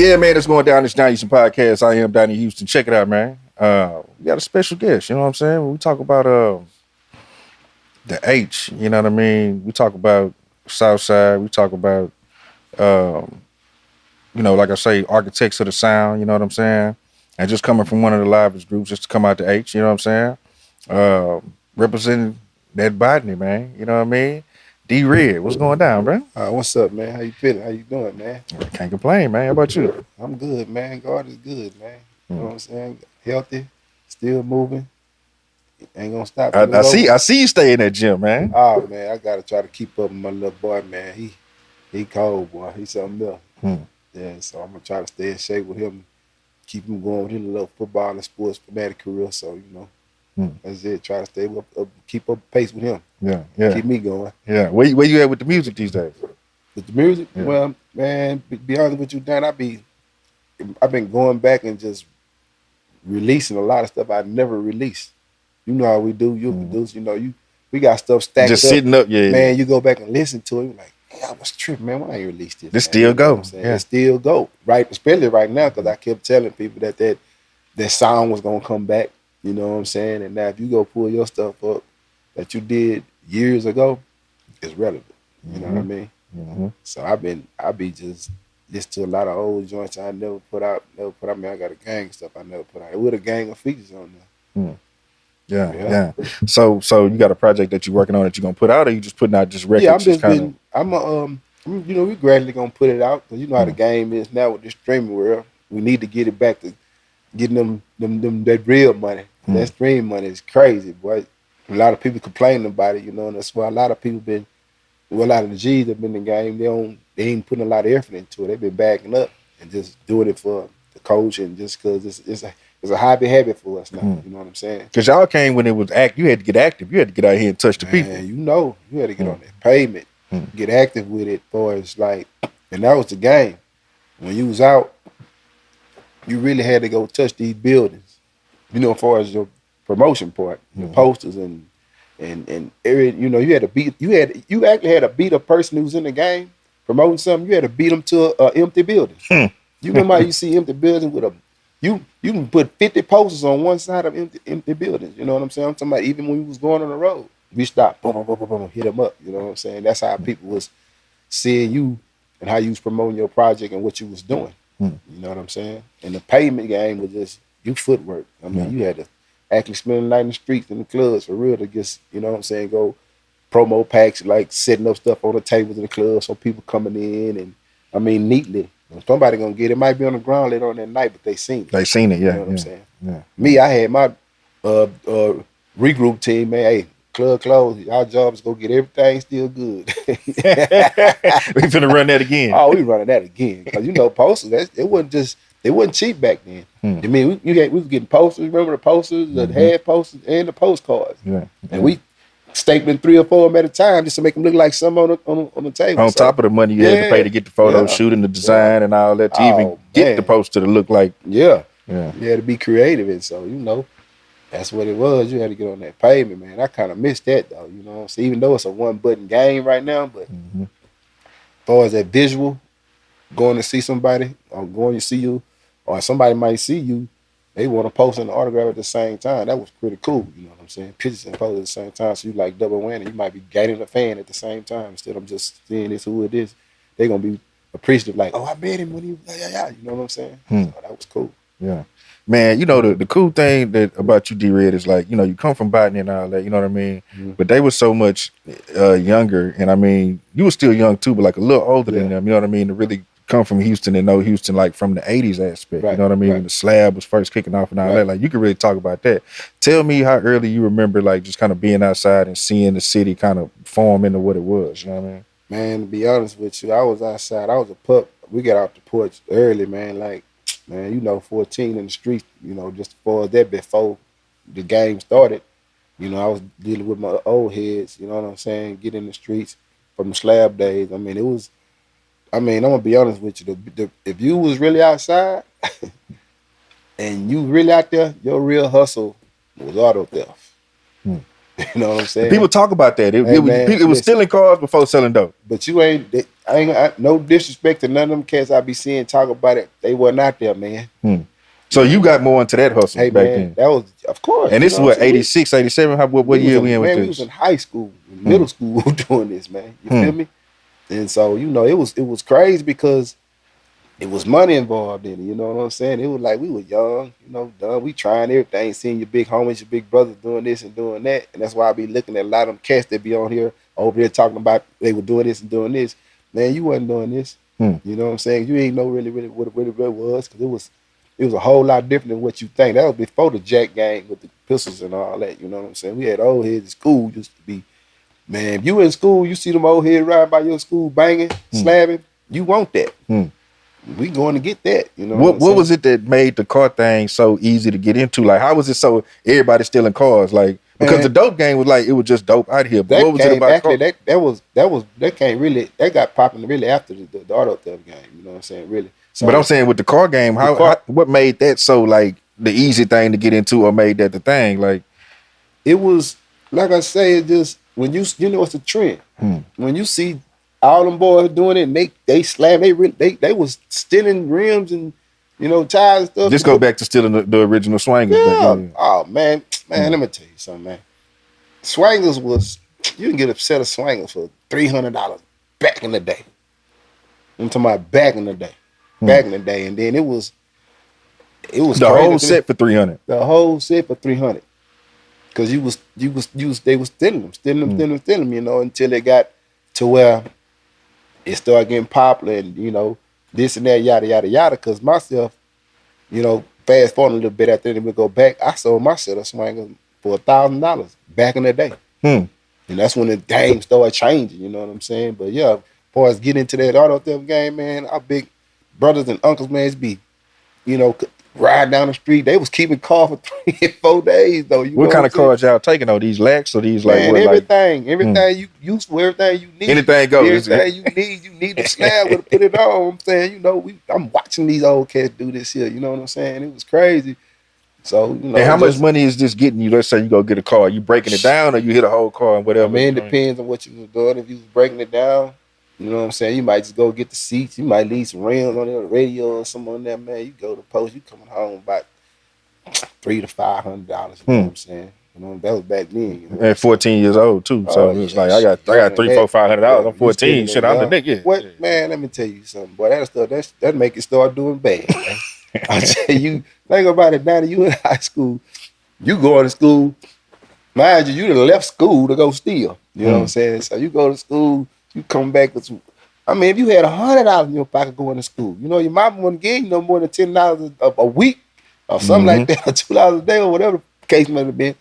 Yeah, man, it's going down this Donnie Houston podcast. I am Donnie Houston. Check it out, man. We got a special guest, you know what I'm saying? When we talk about the H, you know what I mean? We talk about Southside, we talk about like I say, architects of the sound, you know what I'm saying? And just coming from one of the livest groups just to come out to H, you know what I'm saying? Representing that Botany, man, you know what I mean? D-Red, what's going down, bro? What's up, man? How you feeling? How you doing, man? Can't complain, man. How about you? I'm good, man. God is good, man. You know what I'm saying? Healthy, still moving. Ain't gonna stop. I see you stay in that gym, man. Oh man, I gotta try to keep up with my little boy, man. He cold, boy. He something else. Yeah, so I'm gonna try to stay in shape with him, keep him going with his little football and sports fanatic career. So that's it. Try to stay up, keep up pace with him. Yeah. Keep me going. Yeah. Where you at with the music these days? With the music, Yeah. Well, man, be honest with you, Dan, I've been going back and just releasing a lot of stuff I never released. You know how we do. You produce. We got stuff stacked just up. Sitting up, yeah. Man, you go back and listen to it, you're like, I was tripping, man. Why I ain't released this? This still go. Yeah. It still go. Right, especially right now, because I kept telling people that sound was gonna come back. You know what I'm saying? And now if you go pull your stuff up that you did years ago, it's relevant. You know what I mean? Mm-hmm. So I be just listen to a lot of old joints I never put out. I mean, I got a gang of stuff I never put out. With a gang of features on there. Yeah. So you got a project that you're working on that you're gonna put out, or you just putting out just records? We gradually gonna put it out, because you know how the game is now with the streaming world. We need to get it back to getting them that real money. That stream money is crazy, boy. A lot of people complaining about it, and that's why a lot of people a lot of the G's that been in the game, they ain't putting a lot of effort into it. They've been backing up and just doing it for the coach, and just because it's a hobby habit for us now. You know what I'm saying? Because y'all came when it was you had to get active. You had to get out here and touch the people. You had to get on that pavement, get active with it, and that was the game. When you was out, you really had to go touch these buildings. As far as your promotion part, the posters and every, you had to beat. You actually had to beat a person who's in the game promoting something. You had to beat them to an empty building. You remember how you see empty buildings with you can put 50 posters on one side of empty buildings. You know what I'm saying? I'm talking about even when we was going on the road, we stopped, boom, boom, boom, boom, boom, hit them up. You know what I'm saying? That's how people was seeing you and how you was promoting your project and what you was doing. You know what I'm saying? And the payment game was just you footwork. I mean, you had to actually spend the night in the streets and the clubs for real to just, you know what I'm saying, go promo packs, like setting up stuff on the tables in the club so people coming in, and I mean neatly. Somebody gonna get it. Might be on the ground later on that night, but they seen it. They seen it, yeah. You know what I'm saying? Yeah. Me, I had my regroup team, man. Hey, club closed. Our job is go get everything still good. We finna run that again. Oh, we running that again. Because posters, it wasn't cheap back then. I mean, we was getting posters. Remember the posters, the head posters, and the postcards. Yeah. And we stapling 3 or 4 of them at a time just to make them look like something on the table. On top of the money you had to pay to get the photo shoot and the design and all that to even get the poster to look like. Yeah. You had to be creative, and so that's what it was. You had to get on that pavement, man. I kind of missed that though. So even though it's a one button game right now, but as far as that visual, going to see somebody or going to see you, or somebody might see you, they want to post an autograph at the same time. That was pretty cool. You know what I'm saying? Pictures and photos at the same time. So you like double whammy. You might be gaining a fan at the same time. Instead of just seeing this who it is, they're gonna be appreciative. Like, oh, I met him when he was You know what I'm saying? So that was cool. Yeah. Man, the cool thing about you, D-Red, is like, you come from Botany and all that, you know what I mean? But they were so much younger, and I mean, you were still young too, but like a little older than them, you know what I mean? To really come from Houston and know Houston like from the 80s aspect, you know what I mean? When the Slab was first kicking off and all that, like you could really talk about that. Tell me how early you remember like just kind of being outside and seeing the city kind of form into what it was, you know what I mean? Man, to be honest with you, I was outside. I was a pup. We got off the porch early, man, 14 in the streets, just as far as that before the game started. I was dealing with my old heads, you know what I'm saying, get in the streets from the Slab days. I mean, I'm gonna be honest with you. If you was really outside and you really out there, your real hustle was auto theft. You know what I'm saying? People talk about that. It was listen, stealing cars before selling dope. But you no disrespect to none of them cats I be seeing talk about it. They wasn't out there, man. So you got more into that hustle back then. That was, of course. And this is what, 86, 87? What year we in with this? We was in high school, middle school doing this, man. You feel me? And so, it was crazy because it was money involved in it. You know what I'm saying? It was like we were young, dumb. We trying everything, seeing your big homies, your big brothers doing this and doing that. And that's why I be looking at a lot of them cats that be on here, over there talking about they were doing this and doing this. Man, you wasn't doing this. You know what I'm saying? You ain't know really what it really was, because it was a whole lot different than what you think. That was before the Jack gang with the pistols and all that. You know what I'm saying? We had old heads in school used to be, man, if you in school, you see them old heads riding by your school banging, slabbing, you want that. We going to get that. You know what was it that made the car thing so easy to get into? Like, how was it so everybody stealing cars? Like, because the dope game was like, it was just dope out here. But what was it about cars? That got popping really after the auto theft game. You know what I'm saying? Really. So, but I'm saying with the car game, what made that so like the easy thing to get into, or made that the thing? Like, it was, like I say, it just, when you know it's a trend. When you see all them boys doing it, and they slam, they was stealing rims and tires and stuff. Just go back to stealing the original Swangers. Yeah. Oh man, let me tell you something, man. Swangers was, you can get a set of Swangers for $300 back in the day. I'm talking about back in the day. And then it was the whole set for $300. The whole set for $300. Because they was stealing them, until it got to where it started getting popular, and this and that, yada yada yada. Because myself, fast forward a little bit after that, we go back, I sold my set of Swangers for $1,000 back in the day. And that's when the game started changing, you know what I'm saying? But yeah, as far as getting into that auto theft game, man, our big brothers and uncles, man, be, ride down the street. They was keeping cars for 3 and 4 days, though. What kind of cars y'all taking, though? These Lex or these, like, man, what, everything you use for everything you need. Anything goes. Everything you need the slab to put it on. I'm saying, I'm watching these old cats do this here. You know what I'm saying? It was crazy. So, and how much money is this getting you? Let's say you go get a car. You breaking it down, or you hit a whole car and whatever? I mean, it depends on what you was doing. If you was breaking it down, you know what I'm saying? You might just go get the seats. You might leave some rims on there, radio or something on there, man. You go to post. You coming home about $300 to $500. You know what I'm saying? That was back then. And 14 years old too. So it's like I got $300, $400, $500. I'm 14. Shit, I'm the nigga. What, man? Let me tell you something, boy. That stuff that make it start doing bad. Man. I tell you, think about it, Donnie. You in high school, you going to school. Mind you done left school to go steal. You know what I'm saying? So you go to school, you come back with some. I mean, if you had $100 in your pocket going to school, your mama wouldn't give you no more than $10 a week or something like that, or $2 a day, or whatever the case might have been.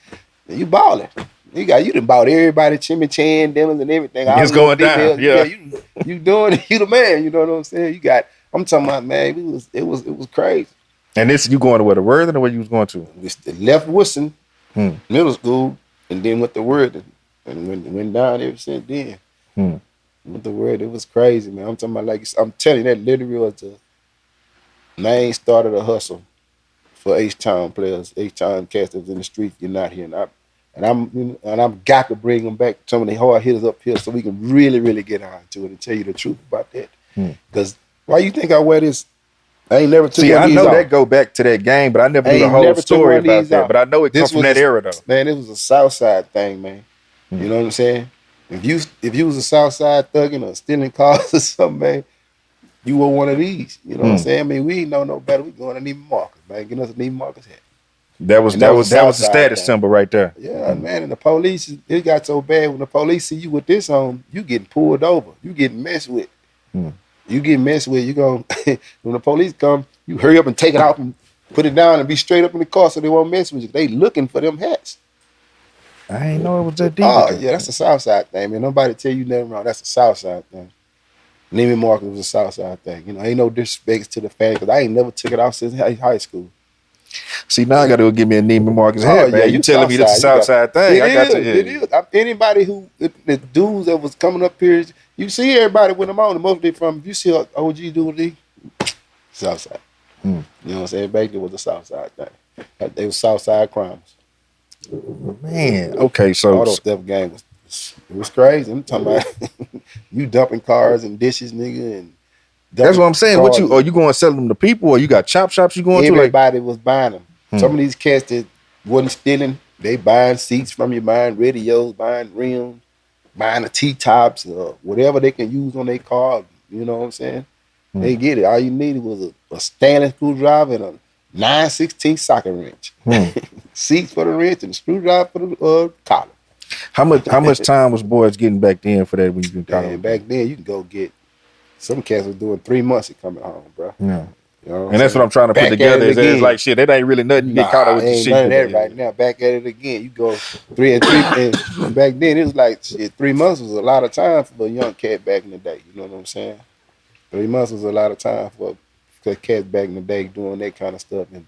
You balling. You done bought everybody chimichan, dinners, and everything. It's going down. Yeah. You doing it. You the man. You know what I'm saying? I'm talking about, man. It was crazy. And this, you going to where, the Worthing, or where you was going to? We left Woodson middle school, and then went to Worthing, and went down ever since then. With the word, it was crazy, man. I'm talking about, like, I'm telling you, that literally was the main start of the hustle for H-Town players, H-Town cats that was in the streets getting out here. And I'm got to bring them back, some of the hard hitters up here, so we can really, really get on to it and tell you the truth about that. Because why you think I wear this? I ain't never took one of these off. That go back to that game, but I never knew the whole story about that. But I know it comes from that era, though. Man, it was a Southside thing, man. You know what I'm saying? If you was a Southside thugging or stealing cars or something, man, you were one of these. You know what I'm saying? I mean, we ain't know no better. We going to Neiman Marcus, man. Get us a Neiman Marcus hat. That was the status symbol right there. Yeah, man. And the police, it got so bad when the police see you with this on, you getting pulled over. You getting messed with. You get messed with. You go when the police come, you hurry up and take it off and put it down and be straight up in the car so they won't mess with you. They looking for them hats. I ain't know it was that deep. Oh, yeah, that's a Southside thing, man. Nobody tell you nothing wrong. That's a Southside thing. Neiman Marcus was a Southside thing. Ain't no disrespect to the fans, because I ain't never took it off since high school. See, now I got to go get me a Neiman Marcus hat, man. You telling me that's a Southside thing? It is. Anybody the dudes that was coming up here, you see everybody with them on, most of them from, if you see OG doing these, Southside. You know what I'm saying? Back there was a Southside thing. They was Southside crimes. Man, Man, okay, so auto theft game was crazy. I'm talking about you dumping cars and dishes, nigga, and that's dumping what I'm saying. What cars. you are you going to sell them to people, or you got chop shops you going to? Like, Everybody was buying them. Some of these cats that wasn't stealing, they buying seats from you, buying radios, buying rims, buying the T-tops, whatever they can use on their car. You know what I'm saying? They get it. All you needed was a Stanley screwdriver and a 9/16 socket wrench. Seats for the wrench and a screwdriver for the collar. how much time was boys getting back then for that when you can And back then, you can go get, some cats was doing 3 months of coming home, bro. Yeah. You know And that's what I'm trying to put together. Is like shit. That ain't really nothing. You get caught up with the ain't shit. none of that right now. Back at it again. You go 3 and 3, and back then it was like shit. 3 months was a lot of time for a young cat back in the day. You know what I'm saying? 3 months was a lot of time for cats back in the day doing that kind of stuff. And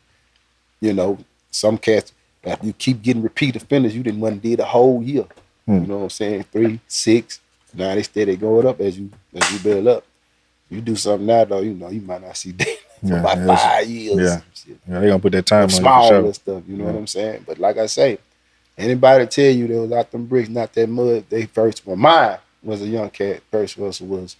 you know, some cats, after you keep getting repeat offenders, you didn't want to did a whole year. You know what I'm saying? 3, 6. Now they steady going up as you build up. You do something now though, you know, you might not see that for about 5 years. Yeah, they gonna put that time on small you for little stuff. You know what I'm saying? But like I say, anybody tell you there was out them bricks, not that mud, they first. Well, mine was a young cat. First was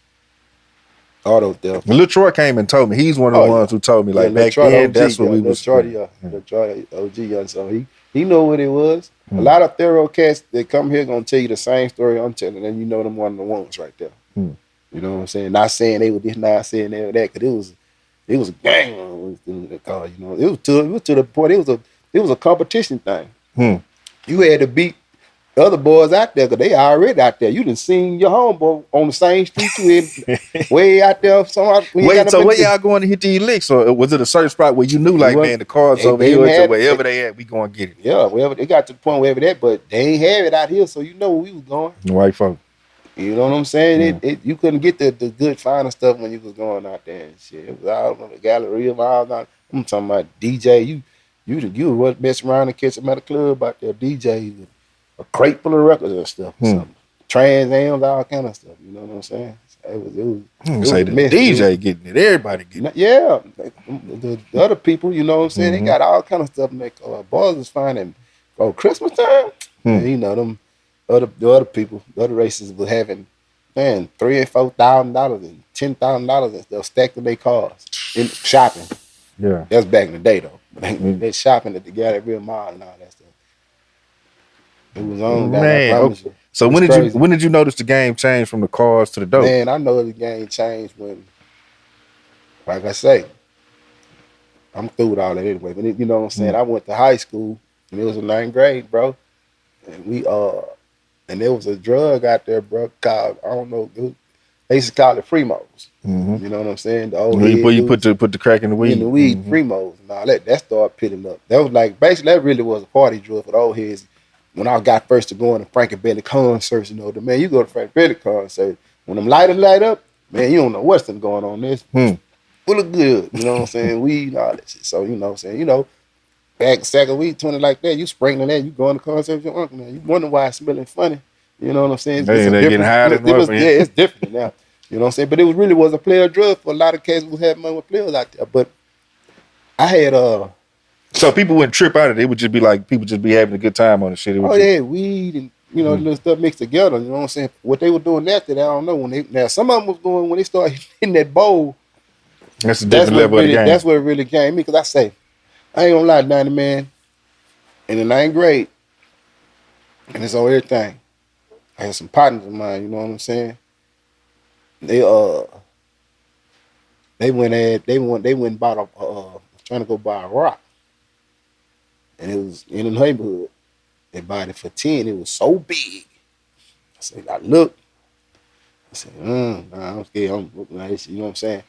auto theft. Lil Troy came and told me. He's one of the ones who told me like back Troy then. OG, that's what we was. Lil Troy OG, young. So he know what it was. A lot of thorough cats that come here gonna tell you the same story I'm telling, and you know them one of the ones right there. You know what I'm saying? Not saying they were this, not saying they were that, because it was a gang in the car. You know, it was to the point. It was a competition thing. You had to beat the other boys out there because they already out there. You done seen your homeboy on the same street you in, way out there. Wait, so where y'all going to hit these licks, or was it a certain spot where you knew, like, man, the cars over here, or wherever they at, we going to get it? Yeah, wherever they got to the point wherever that, but they ain't have it out here, so you know where we was going. The white folk. You know what I'm saying? Yeah. You couldn't get the good finer stuff when you was going out there and shit. It was all on the gallery, all down. I'm talking about DJ. You was messing around and catch them at a club out there. DJ, a crate full of records and stuff. Something. Trans Ams, all kind of stuff. You know what I'm saying? It was say the DJ getting it, everybody getting it. Yeah, the other people, you know what I'm saying? They got all kind of stuff in their car. Boys was finding, Christmas time, you know them. The other people, the other races were having, man, $3,000 and $4,000 and $10,000 and stuff stacked in their cars in shopping. Yeah, that's back in the day though. They shopping at the Gallery Mall and all that stuff. It was on, man. I promise you. So when did you notice the game change from the cars to the dope? Man, I know the game changed when, like I say, I'm through with all that anyway. But you know what I'm saying? I went to high school and it was in 9th grade, bro, and and there was a drug out there, bro, called, I don't know, they used to call it Primos. You know what I'm saying? The old you put the crack in the weed. In the weed, Primos and all that. That started pitting up. That was like, basically, that really was a party drug for the old heads. When I got first to going to Frankie Belly concerts, you know, you go to Frankie Belly concert, when them light up, man, you don't know what's going on this. Full of good, you know what I'm saying? Weed and all that shit. So, you know what I'm saying? You know, back second week, 20 like that, you sprinkling that, you going to concert with your uncle, man. You wonder why it's smelling funny. You know what I'm saying? It's different now. You know what I'm saying? But it really was a player drug for a lot of cases. We had money with players out there. But I had so people wouldn't trip out of it. It would just be like people just be having a good time on the shit. Yeah, weed and little stuff mixed together. You know what I'm saying? What they were doing after that, I don't know. Now some of them was going when they started hitting that bowl. That's a different level of the game. That's where it really came me, because I say, I ain't gonna lie, Donnie, man. In the 9th grade, and it's on everything. I had some partners of mine, you know what I'm saying? They went and bought trying to go buy a rock. And it was in the neighborhood. They bought it for 10. It was so big. I said, I looked. I said, I'm scared. I'm looking like this, you know what I'm saying?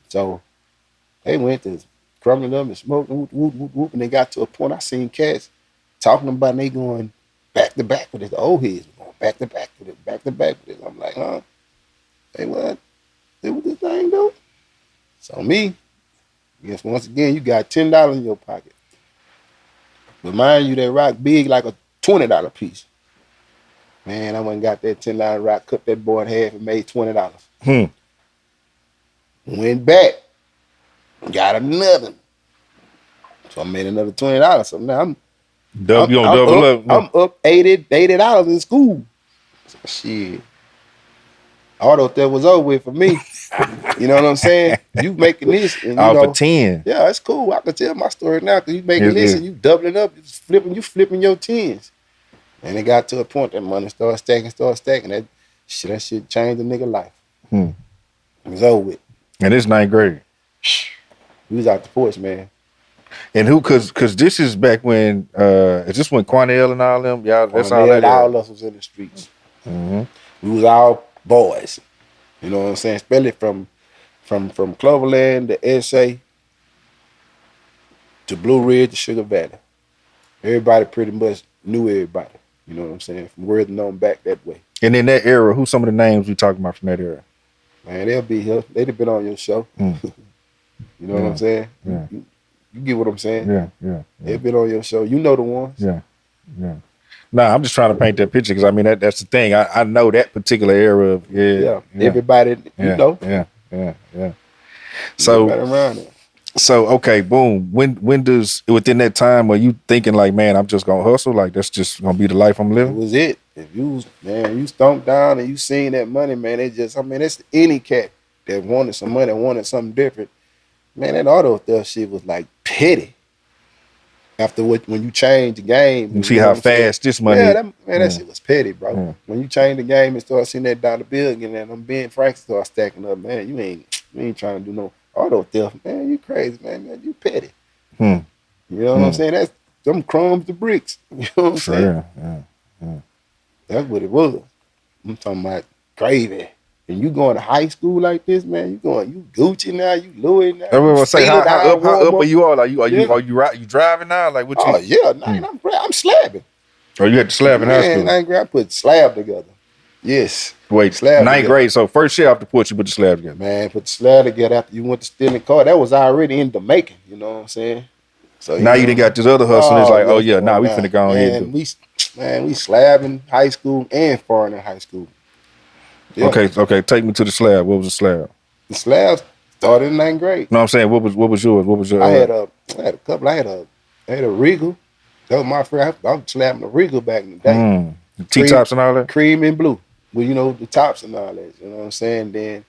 So they went to crumbling up and smoking, whoop, and they got to a point I seen cats talking about, and they going back to back with it. The old heads going back to back with it. I'm like, Hey, what? They what this thing do? So me, I guess once again, you got $10 in your pocket. But mind you, that rock big like a $20 piece. Man, I went and got that $10 rock, cut that boy in half and made $20. Went back, got another. So I made another $20. So now You don't double up? I'm up $80 in school. So, shit. Auto theft was over with for me. You know what I'm saying? You making this and you know for 10. Yeah, it's cool. I can tell my story now because you making this and you doubling up, you flipping your tens. And it got to a point that money started stacking. That shit changed the nigga life. It was over with. And it's 9th grade. We was out the porch, man. And who? Cause this is back when is this when Quanell and all them? Y'all, that's all that. All us was in the streets. We was all boys. You know what I'm saying? Especially from Cloverland to S.A. to Blue Ridge to Sugar Valley. Everybody pretty much knew everybody. You know what I'm saying? From word to known back that way. And in that era, who's some of the names we talking about from that era? Man, they'll be here. They'd have been on your show. You know what I'm saying? Yeah. You get what I'm saying? Yeah. They've been on your show. You know the ones. Yeah. Nah, I'm just trying to paint that picture because I mean that's the thing. I know that particular era of everybody you know. Yeah. So everybody around it. So okay, boom. When does within that time are you thinking like, man, I'm just gonna hustle, like that's just gonna be the life I'm living? It was it. If you stomped down and you seen that money, man, that's any cat that wanted some money, wanted something different. Man, that auto theft shit was like petty. After when you change the game, you see how fast this money. That shit was petty, bro. Yeah. When you change the game and start seeing that dollar bill again, and them Ben Franks start stacking up, man, you ain't trying to do no auto theft, man. You crazy, man. You petty. You know what I'm saying? That's them crumbs to bricks. You know what I'm saying? Yeah. That's what it was. I'm talking about gravy. And you going to high school like this, man? You Gucci now? You Louis now? I was say how up are you all? Are you driving now? Like what? I'm slabbing. Oh, you had to slab in high school? I put slab together. Yes. Wait, slab 9th grade. So first year off the porch, you put the slab together. Man, put the slab together after you went to steal the car. That was already in the making. You know what I'm saying? So now you done got this other hustle. It's like, we finna go on here. We slabbing high school and foreign in high school. Yeah. Okay. Take me to the slab. What was the slab? The slab started in 9th grade. No, I'm saying what was yours? What was your? I had a couple. I had a Regal. That was my friend. I was slapping a Regal back in the day. T-tops and all that? Cream and blue. Well, the tops and all that. You know what I'm saying? Then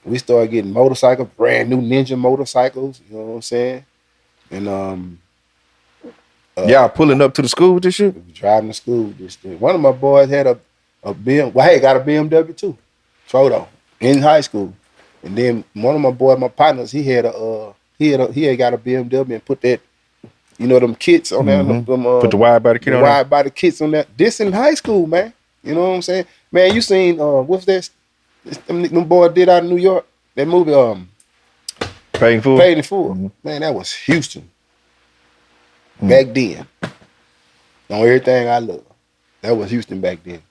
we started getting motorcycles, brand new Ninja motorcycles. You know what I'm saying? And y'all pulling up to the school with this shit? We were driving to school with this thing. One of my boys had a BMW. Well, I got a BMW too. Photo in high school. And then one of my boys, my partners, he had got a BMW and put that, them kits on there. Put the wide body kit on there. Wide body kits on that. This in high school, man. You know what I'm saying? Man, you seen what's that? Them boy did out in New York. That movie, Paid in Full. Paid in Full. Man, that was Houston. Back then. On everything I love. That was Houston back then.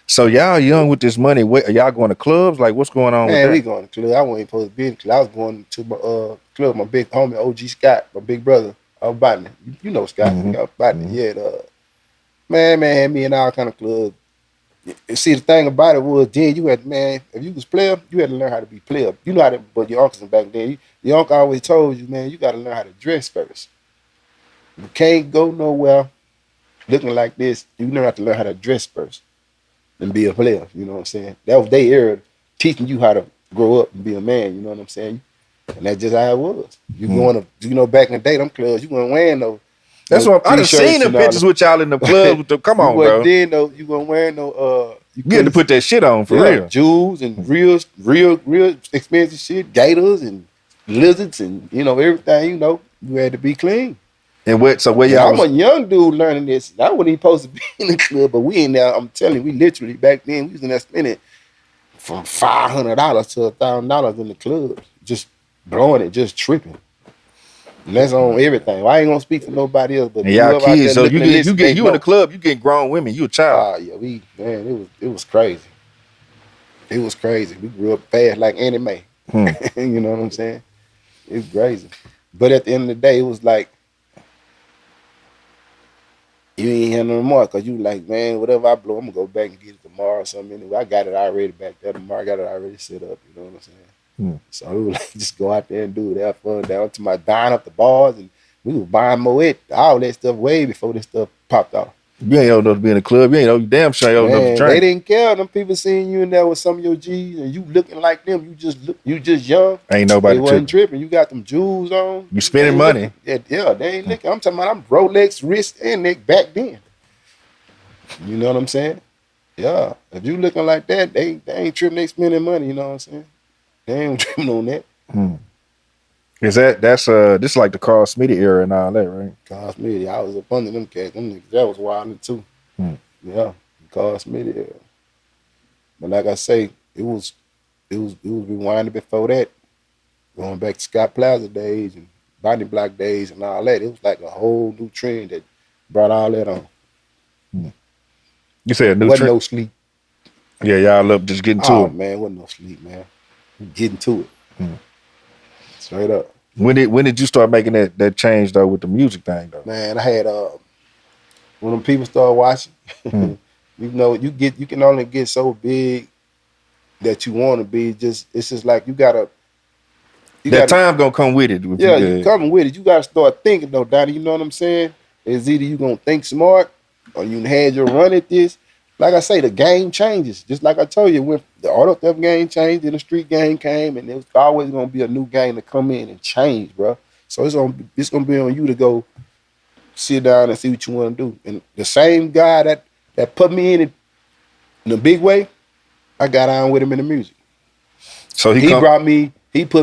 So y'all young with this money, are y'all going to clubs? Like what's going on with that? Man, we going to clubs. I wasn't supposed to be in the club. I was going to my club, my big homie, OG Scott, my big brother, of Botney. You know Scott, Botney. Yeah, man had me in all kind of clubs. See, the thing about it was then you had, man, if you was player, you had to learn how to be player. You know how to, but your uncles back then, your uncle always told you, man, you got to learn how to dress first. You can't go nowhere looking like this. You have to learn how to dress first and be a player. You know what I'm saying? That was their era, teaching you how to grow up and be a man. You know what I'm saying? And that's just how it was. You going to, back in the day, them clubs, you weren't wearing no. That's what I done seen the pictures with y'all in the club. With the, come on, bro. Then though, you weren't wearing no. You had to put that shit on for real. Jewels and real expensive shit, gators and lizards and everything. You had to be clean. And where y'all? I'm a young dude learning this. I wasn't even supposed to be in the club, but we in there. I'm telling you, we literally back then we was in there spending from $500 to $1,000 in the club, just blowing it, just tripping. And that's on everything. I ain't gonna speak to nobody else, but y'all kids. So you in the club, you getting grown women. You a child. It was crazy. It was crazy. We grew up fast like anime. You know what I'm saying? It's crazy. But at the end of the day, it was like you ain't had no more because you like, man, whatever I blow, I'm gonna go back and get it tomorrow or something. Anyway, I got it already back there tomorrow. I got it already set up. You know what I'm saying? So we would just go out there and do it, have fun down to my dine up the bars. And We was buying Moet, all that stuff way before this stuff popped off. You ain't old enough to be in a club. You ain't old, damn sure ain't old enough to Man, drink. they didn't care. Them people seeing you in there with some of your G's and you looking like them. You just young. Ain't nobody They wasn't tripping. You got them jewels on. You spending money. Yeah, they ain't looking. I'm talking about I'm Rolex wrist and neck back then. You know what I'm saying? Yeah. If you looking like that, they ain't tripping. They spending money. You know what I'm saying? They ain't tripping on that. Is that's this like the Carl Smitty era and all that, right? Carl Smitty, I was up under them cats. Them niggas, that was wild too. Yeah, Carl Smitty era. But like I say, it was rewinding before that. Going back to Scott Plaza days and Botany Block days and all that. It was like a whole new trend that brought all that on. You said a new wasn't trend? No sleep. Yeah, y'all up just getting to it. Oh man, wasn't no sleep, man. Getting to it. Straight up. When did you start making that change though with the music thing though? Man, I had when them people start watching, you know, you can only get so big that you want to be. It's just like you gotta. Time gonna come with it. Yeah, you coming with it. You gotta start thinking though, Donnie. You know what I'm saying? It's either you gonna think smart or you had your run at this. Like I say, the game changes. Just like I told you, when the auto theft game changed and the street game came, and it was always gonna be a new game to come in and change, bro. So it's gonna be on you to go sit down and see what you want to do. And the same guy that put me in the big way, I got on with him in the music. So he put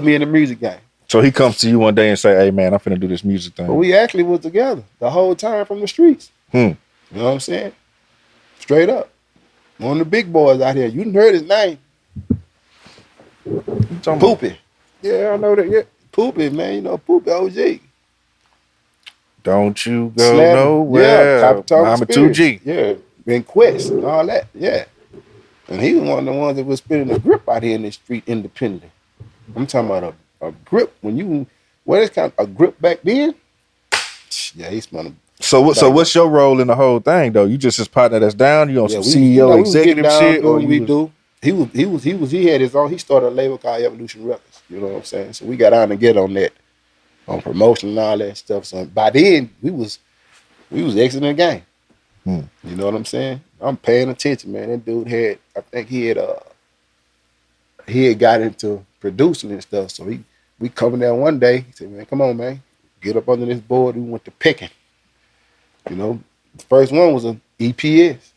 me in the music game. So he comes to you one day and say, "Hey man, I'm finna do this music thing." But we actually was together the whole time from the streets. You know what I'm saying? Straight up. One of the big boys out here. You done heard his name. Poopy. Yeah, I know that. Yeah. Poopy, man. You know, Poopy OG. Don't you go Slab, nowhere. Yeah, Mama 2G. Yeah, in Quest and all that. Yeah. And he was one of the ones that was spinning the grip out here in the street independently. I'm talking about a grip. It's kind of a grip back then? Yeah, he's spinning. So what's your role in the whole thing though? You just his partner that's down, you on some CEO executive shit, or do. He had his own. He started a label called Evolution Records. You know what I'm saying? So we got on to get on that, on promotion and all that stuff. So by then we was exiting the game. You know what I'm saying? I'm paying attention, man. That dude he had got into producing and stuff. So we coming down one day. He said, "Man, come on, man, get up under this board." We went to picking. You know, the first one was an EPS.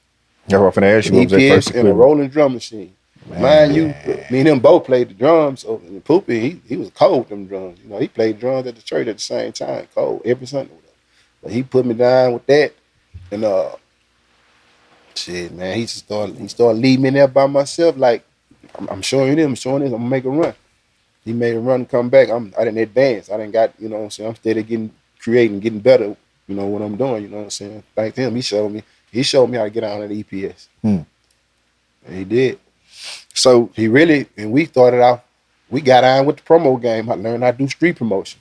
Yeah, I'm finna ask you what was that first and a rolling drum machine. Mind you, me and him both played the drums. So in the Poopy, he was cold with them drums. You know, he played drums at the church at the same time, cold every Sunday. But he put me down with that, and shit, man, he started leading me there by myself. Like I'm showing him, I'm gonna make a run. He made a run, come back. I didn't advance. I didn't got, you know what I'm saying. I'm steady creating, getting better. You know what I'm doing, you know what I'm saying? Thanks to him, he showed me how to get on at EPS. And he did. So we started out, we got on with the promo game. I learned how to do street promotion.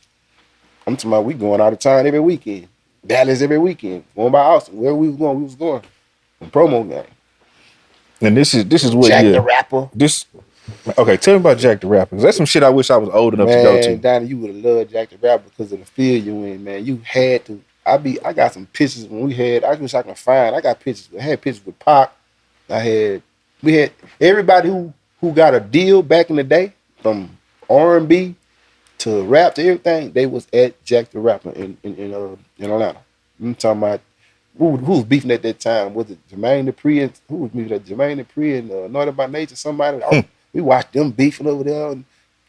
I'm talking about we going out of town every weekend. Dallas every weekend. Going by Austin. Where we was going. The promo game. And this is what Jack the Rapper. Okay, tell me about Jack the Rapper. That's some shit I wish I was old enough to go to. Man, Donnie, you would have loved Jack the Rapper because of the field you in, man. You had to. I got some pictures when I wish I can find. I got pictures. I had pictures with Pac. We had everybody who got a deal back in the day, from R&B to rap to everything. They was at Jack the Rapper in Atlanta. I'm talking about who was beefing at that time. Was it Jermaine Dupri and who was beefing at Jermaine Dupri and Northern by Nature? Somebody. We watched them beefing over there and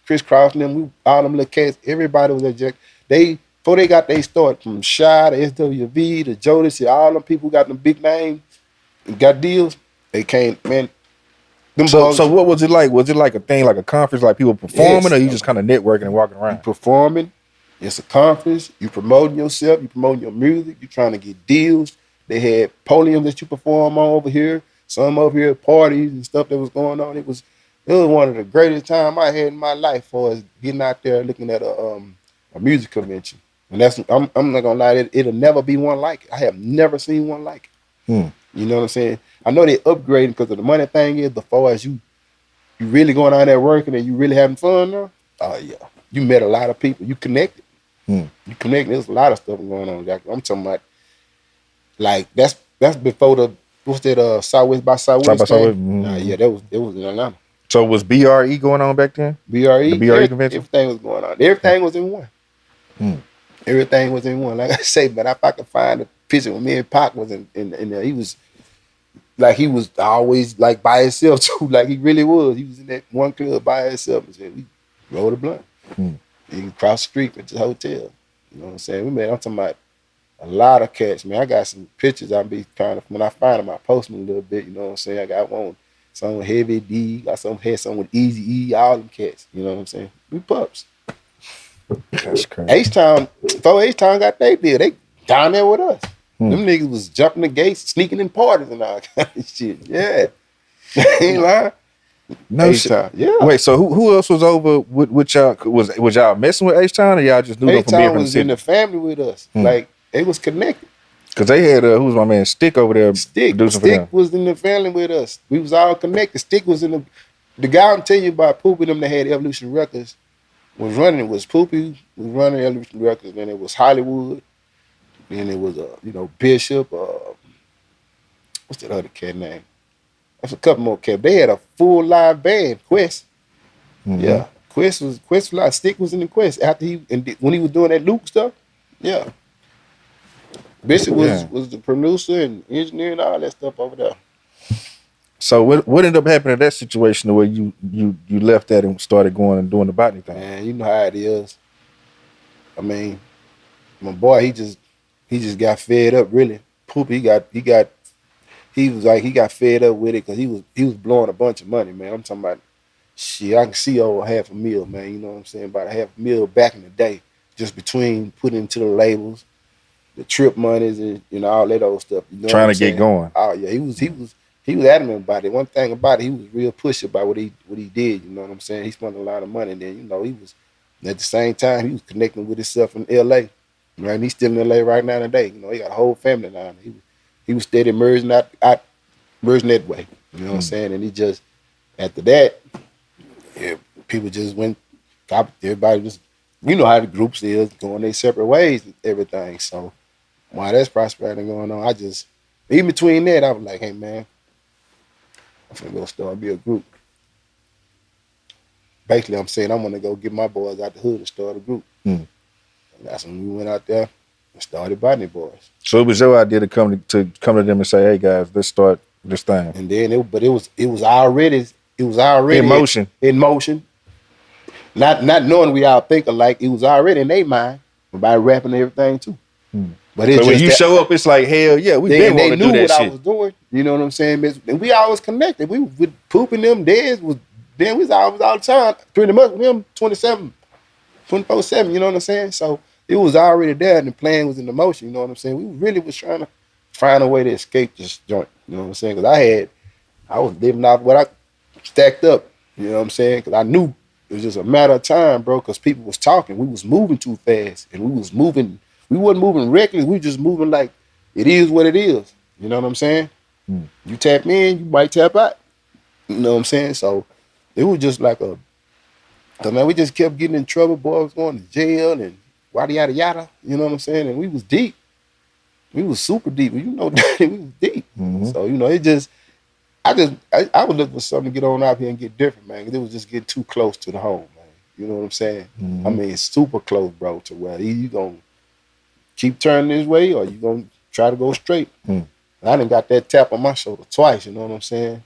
Chris Cross and them. All them little cats. Everybody was at Jack. Before they got their start, from Shy to SWV to Jodeci, all them people who got them big names and got deals, they came, man. So what was it like? Was it like a thing, like a conference, like people performing, or you just kind of networking and walking around? You performing, it's a conference, you promoting yourself, you promoting your music, you trying to get deals. They had podiums that you perform on over here, some over here, parties and stuff that was going on. It was one of the greatest time I had in my life for us getting out there looking at a music convention. And I'm not gonna lie, it'll never be one like it. I have never seen one like it. You know what I'm saying? I know they upgrading because of the money thing is, but far as you really going out there working and you really having fun now, yeah. You met a lot of people. You connected. You connect. There's a lot of stuff going on. I'm talking about like that's before the what's that Southwest by Southwest thing? Yeah, it was in Atlanta. So was BRE going on back then? BRE, the BRE convention. Everything was going on. Everything was in one. Everything was in one. Like I say, but if I could find a picture when me and Pac was in there, he was always like by himself too. Like he really was. He was in that one club by himself and said, we rolled a blunt. You can cross the street at the hotel. You know what I'm saying? I'm talking about a lot of cats, man. I got some pictures I'll be kind of, when I find them, I post them a little bit, you know what I'm saying? I got one, some with Heavy D, got some with Easy E, all them cats, you know what I'm saying? We pups. That's crazy. H-Town, before H-Town got their deal, they down there with us. Them niggas was jumping the gates, sneaking in parties and all kind of shit. Yeah. Ain't lying. No shit. Yeah. Wait, so who else was over with y'all? Was y'all messing with H-Town or y'all just knew them from being from the city? H-Town was in the family with us. Like, they was connected. Because they had, who was my man, Stick over there producing for them. Stick was in the family with us. We was all connected. Stick was in the guy I'm telling you about, Poopy, them that had Evolution Records, was running. It was Poopy, was running Evolution Records. Then it was Hollywood. Then it was, Bishop. What's that other cat name? That's a couple more cats. They had a full live band, Quest. Yeah. Quest was like, Stick was in the Quest. After when he was doing that Luke stuff, yeah. Bishop was the producer and engineer and all that stuff over there. So what ended up happening in that situation where you left that and started going and doing the Botany thing? Man, you know how it is. I mean, my boy, he just got fed up. Really, Poopy, he got fed up with it because he was blowing a bunch of money, man. I'm talking about shit. I can see over $500,000, man. You know what I'm saying? About $500,000 back in the day, just between putting into the labels, the trip monies, and all that old stuff. You know trying to get going. Oh yeah, he was adamant about it. One thing about it, he was real pushy about what he did. You know what I'm saying? He spent a lot of money. And then he was at the same time he was connecting with himself in L.A. Right, and he's still in L.A. right now today. He got a whole family now. He was steady merging merging that way. You know what I'm saying? And he just after that, people just went. Everybody just how the groups is going their separate ways and everything. So while that's prosperity going on, in between that, I was like, hey man, I'm finna go start a group. Basically, I'm saying I'm gonna go get my boys out the hood and start a group. And that's when we went out there and started Botany Boys. So it was your idea to come to them and say, hey guys, let's start this thing. And then it was already in motion. Not knowing we all think alike, it was already in their mind about rapping and everything too. But it's so when you show up, it's like, hell yeah, we been wanting to do that shit. They knew what I was doing. You know what I'm saying? And we always connected. We with Pooping them days we was always all the time. Pretty much with him 24/7, you know what I'm saying? So it was already there and the plan was in the motion, you know what I'm saying? We really was trying to find a way to escape this joint, you know what I'm saying? Because I was living off what I stacked up, you know what I'm saying? Because I knew it was just a matter of time, bro, because people was talking. We was moving too fast and we wasn't moving reckless. We were just moving like it is what it is. You know what I'm saying? You tap in, you might tap out. You know what I'm saying? So it was just like because man, we just kept getting in trouble. Boy was going to jail and yada yada yada. You know what I'm saying? And we was deep. We was super deep. You know, we was deep. So it just, I would look for something to get on out here and get different, man. Because it was just getting too close to the home, man. You know what I'm saying? I mean, it's super close, bro, to where you gonna keep turning this way or you gonna try to go straight. I done got that tap on my shoulder twice. You know what I'm saying?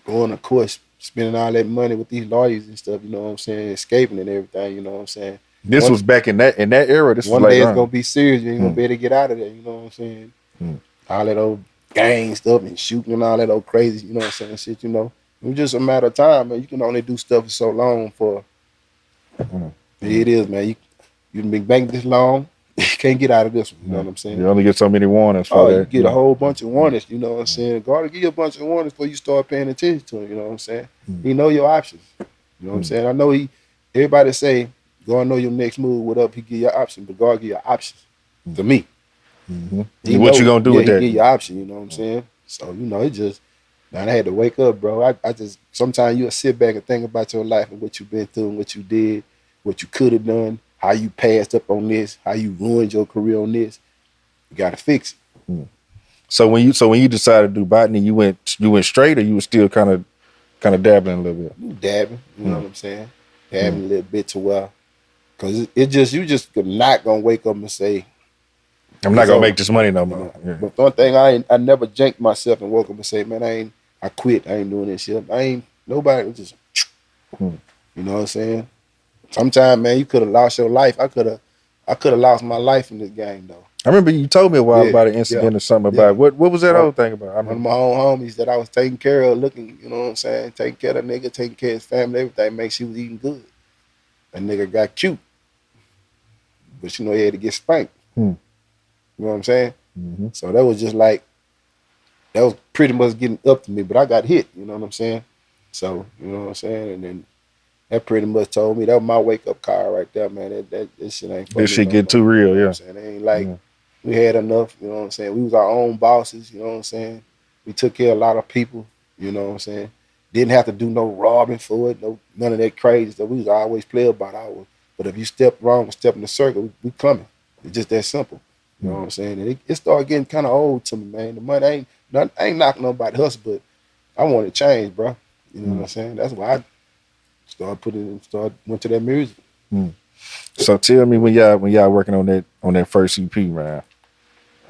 Going to court, spending all that money with these lawyers and stuff, you know what I'm saying, escaping and everything, you know what I'm saying. This was back in that era. This one was day it's gonna be serious, you ain't gonna be able to get out of there, you know what I'm saying. All that old gang stuff and shooting and all that old crazy, you know what I'm saying, shit, you know. It was just a matter of time, man. You can only do stuff for so long for it is, man. You been banking this long, you can't get out of this one, you know what I'm saying? You only get so many warnings for that. You get a whole bunch of warnings, you know what I'm saying? God will give you a bunch of warnings before you start paying attention to him, you know what I'm saying? He know your options. You know what I'm saying? I know everybody say, God know your next move, what up, he give you options, but God give you options. To me. What you gonna do with that? He give you option, you know what I'm saying? So, it just, man, I had to wake up, bro. I just, sometimes you'll sit back and think about your life and what you've been through and what you did, what you could have done, how you passed up on this, how you ruined your career on this. You got to fix it. So when you decided to do botany, you went straight, or you were still kind of dabbling a little bit? You dabbing, you know what I'm saying? Dabbing a little bit to well, because it just you just not gonna wake up and say, I'm not gonna make this money no more. Yeah. But one thing I never janked myself and woke up and say, man, I quit. I ain't doing this shit. I ain't nobody. Just you know what I'm saying. Sometimes, man, you could have lost your life. I could have lost my life in this game though. I remember you told me a while about an incident or something about it. What was that whole thing about? One of my own homies that I was taking care of, looking, you know what I'm saying, taking care of the nigga, taking care of his family, everything, make sure he was eating good. That nigga got cute, but he had to get spanked. You know what I'm saying? So that was just like, that was pretty much getting up to me, but I got hit, you know what I'm saying? So, you know what I'm saying? And then that pretty much told me, that was my wake-up call right there, man. That shit ain't for me. This shit get too real, you know what I'm saying? It ain't like, we had enough, you know what I'm saying? We was our own bosses, you know what I'm saying? We took care of a lot of people, you know what I'm saying? Didn't have to do no robbing for it, none of that crazy stuff. We was always play about ours. But if you step wrong, step in the circle, we coming. It's just that simple. You know what I'm saying? And it started getting kind of old to me, man. The money ain't knocking nobody hustle, but I wanted to change, bro. You know what I'm saying? That's why I went to that music. So tell me when y'all working on that first EP, man.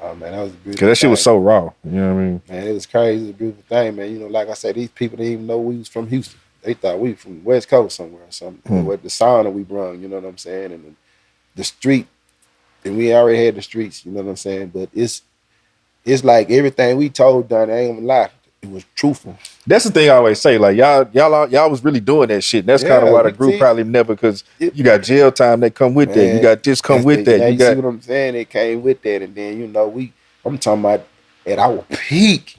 Oh man, that was a beautiful. Cause that shit was so raw. You know what I mean? Man, it was crazy. It was a beautiful thing, man. You know, like I said, these people didn't even know we was from Houston. They thought we from West Coast somewhere or something. With the sound that we brung, you know what I'm saying? And the street, and we already had the streets, you know what I'm saying? But it's like everything we told Donnie, I ain't gonna lie, it was truthful. That's the thing I always say. Like y'all was really doing that shit. And that's kind of why the group probably never, because you got jail time that come with that. You got this come with that. You see what I'm saying? It came with that, and then I'm talking about at our peak.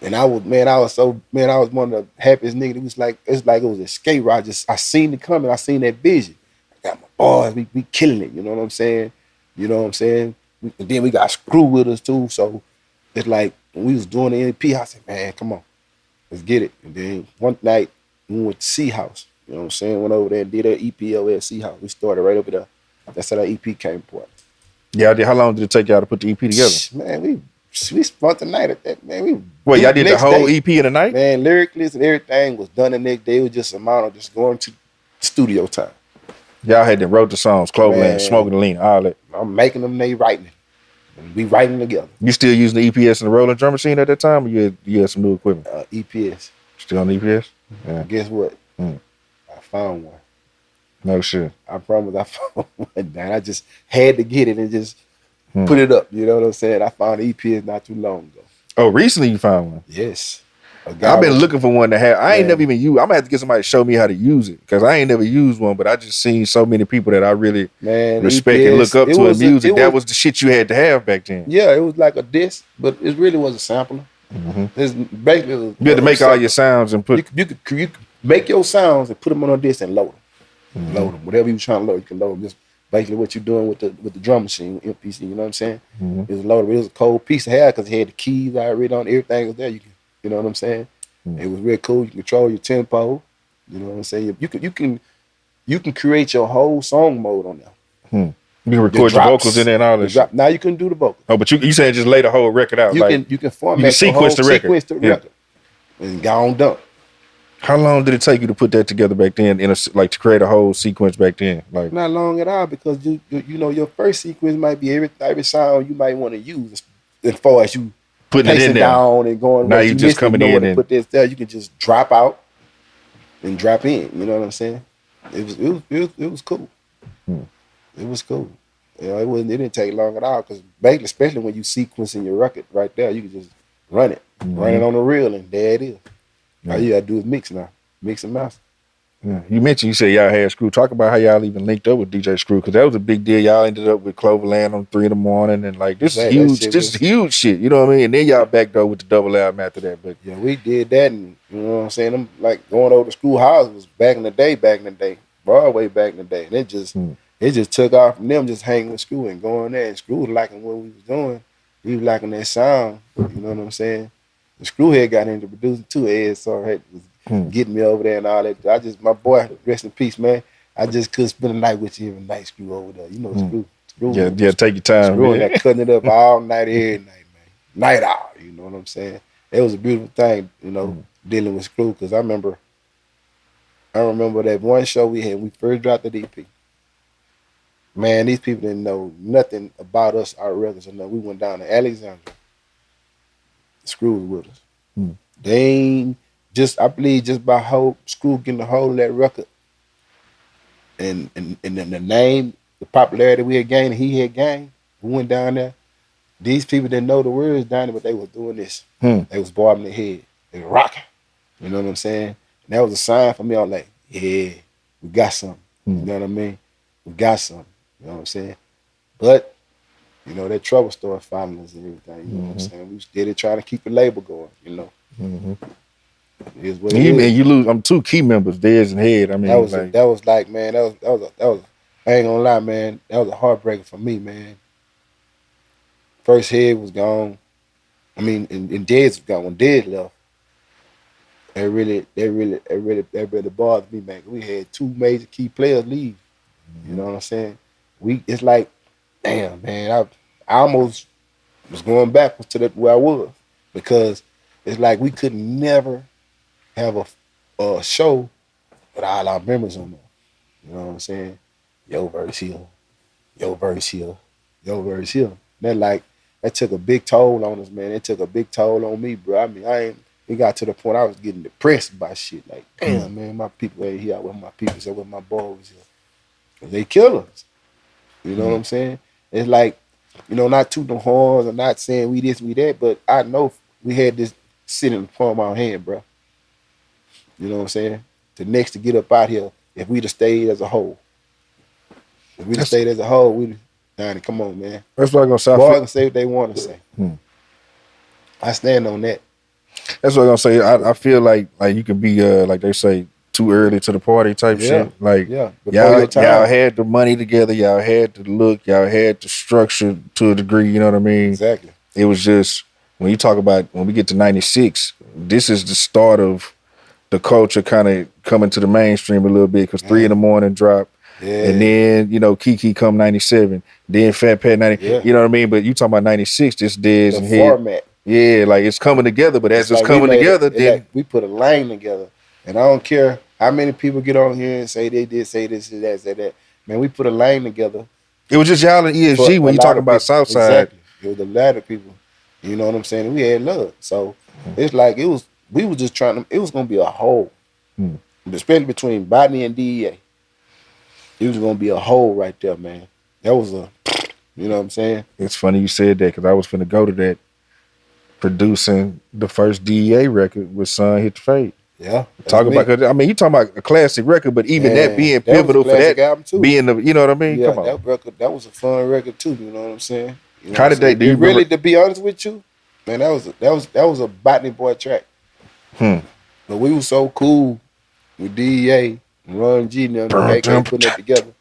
And I was one of the happiest niggas. It's like it was a escape route. I seen it coming. I seen that vision. I got my boys. We killing it. You know what I'm saying? You know what I'm saying? And then we got Screw with us too. So it's like when we was doing the NP, I said, man, come on, let's get it. And then one night we went to C House. You know what I'm saying? Went over there and did that EP over at C House. We started right over there. That's how that EP came apart. Yeah, how long did it take y'all to put the EP together? Man, we spent the night at that, man. Well, y'all did the whole EP in a night? Man, lyrically and everything was done the next day. It was just a amount of just going to studio time. Y'all had to wrote the songs, Cloverland, Smoking the Lean, all that. I'm making them, they writing it. And we writing together. You still using the EPS and the rolling drum machine at that time, or you had some new equipment? EPS. Still on EPS? Yeah. Guess what? I found one. No shit. I promise I found one. And I just had to get it and just put it up. You know what I'm saying? I found the EPS not too long ago. Oh, recently you found one? Yes. I've been looking for one to have. I ain't never even used. I'm gonna have to get somebody to show me how to use it, because I ain't never used one. But I just seen so many people that I really respect and look up to in music. That was the shit you had to have back then. Yeah, it was like a disc, but it really was a sampler. It's basically you had to make all your sounds and put. You could make your sounds and put them on a disc and load them. Load them. Whatever you trying to load, you can load them. Just basically what you're doing with the drum machine, MPC. You know what I'm saying? It was loaded. It was a cold piece to have because it had the keys already on. Everything was there. You know what I'm saying? It was real cool. You can control your tempo. You know what I'm saying? You can create your whole song mode on there. You can record your vocals in there and all that shit. Now you couldn't do the vocals. Oh, but you said just lay the whole record out. You can format sequence the record. And go on done. How long did it take you to put that together back then? To create a whole sequence back then? Like not long at all, because you know your first sequence might be every sound you might want to use as far as you putting it in there down and going. Now you just coming in and put this there. You can just drop out and drop in. You know what I'm saying? It was cool. It was cool. You know, it didn't take long at all, because basically, especially when you sequencing your record right there, you can just run it on the reel, and there it is. All you gotta do is mix now, mix and master. Yeah. You said y'all had Screw. Talk about how y'all even linked up with DJ Screw, because that was a big deal. Y'all ended up with Cloverland on 3 in the morning, and like this is huge. This is huge shit. You know what I mean? And then y'all backed up with the double album after that. But yeah, we did that, and you know what I'm saying. Them like going over to Schoolhouse was back in the day, Broadway back in the day, and it just took off from them just hanging with Screw and going there. And Screw was liking what we was doing. He was liking that sound. You know what I'm saying? The Screwhead got into producing too. Ed was getting me over there and all that. My boy, rest in peace, man. I just couldn't spend the night with you every night, Screw over there. You know, Screw. Yeah, take your time, Screwing man. that, cutting it up all night, every night, man. Night out, you know what I'm saying? It was a beautiful thing, you know, dealing with Screw, because I remember that one show we had, we first dropped the DP. Man, these people didn't know nothing about us, our records, or nothing. We went down to Alexandria. Screw was with us. They ain't I believe just by Screw getting a hold of that record and then the name, the popularity we had gained, he had gained, we went down there. These people didn't know the words down there, but they was doing this. They was bobbing their head. They were rocking. You know what I'm saying? And that was a sign for me. I was like, yeah, we got something. You know what I mean? We got something. You know what I'm saying? But, you know, that trouble started finding us and everything. You know what I'm saying? We still trying to keep the label going, you know. It is what it is. And you lose 2 key members, Dez and Head. I mean, that was like, man, that was I ain't gonna lie, man, that was a heartbreaker for me, man. First Head was gone. I mean, and Dez was gone. When Dez left, that really bothered me, man. We had 2 major key players leave. You know what I'm saying? It's like, damn, man, I almost was going backwards to where I was, because it's like we could never have a show with all our members on there. You know what I'm saying? Yo verse here, yo verse here, yo verse here. That took a big toll on us, man. It took a big toll on me, bro. I mean, it got to the point I was getting depressed by shit. Like, damn, man, my people ain't here. With my people, so with my boys here. They kill us. You know what I'm saying? It's like, you know, not tooting the horns or not saying we this, we that, but I know we had this sitting in the palm of our hand, bro. You know what I'm saying? The next to get up out here, if we'd have stayed as a whole. If we'd have stayed as a whole, Donnie, come on, man. That's what I'm gonna say. Boys can say what they want to say. I stand on that. That's what I'm gonna say. I feel like you can be like they say, too early to the party type shit. Like y'all had the money together, y'all had the look, y'all had the structure to a degree, you know what I mean? Exactly. It was just when you talk about when we get to 96, this is the start of the culture kind of coming to the mainstream a little bit, because 3 in the morning drop. Yeah. And then, you know, Kiki come 97, then Fat Pat 90, you know what I mean? But you talking about 96, this Dez and Head. Format. Yeah, like it's coming together, but as it's coming together, then like we put a lane together. And I don't care how many people get on here and say they did, say this, say that, say that. Man, we put a lane together. It was just y'all and ESG when you talking about Southside. Exactly. It was a lot of people. You know what I'm saying? We had love. So it's like we was just trying to, it was gonna be a hole. Especially between Botany and DEA. It was gonna be a hole right there, man. That was you know what I'm saying? It's funny you said that, because I was finna go to that, producing the first DEA record with Son Hit the Fade. Yeah. Talk about, cause I mean, you talking about a classic record, but even that being pivotal for that album too. Being the, you know what I mean? Yeah, come on. That record, that was a fun record too. You know what I'm saying? You know How did they? Do you really? To be honest with you, man, that was a Botany Boy track. But we was so cool with DEA and Ron G and them, putting it together.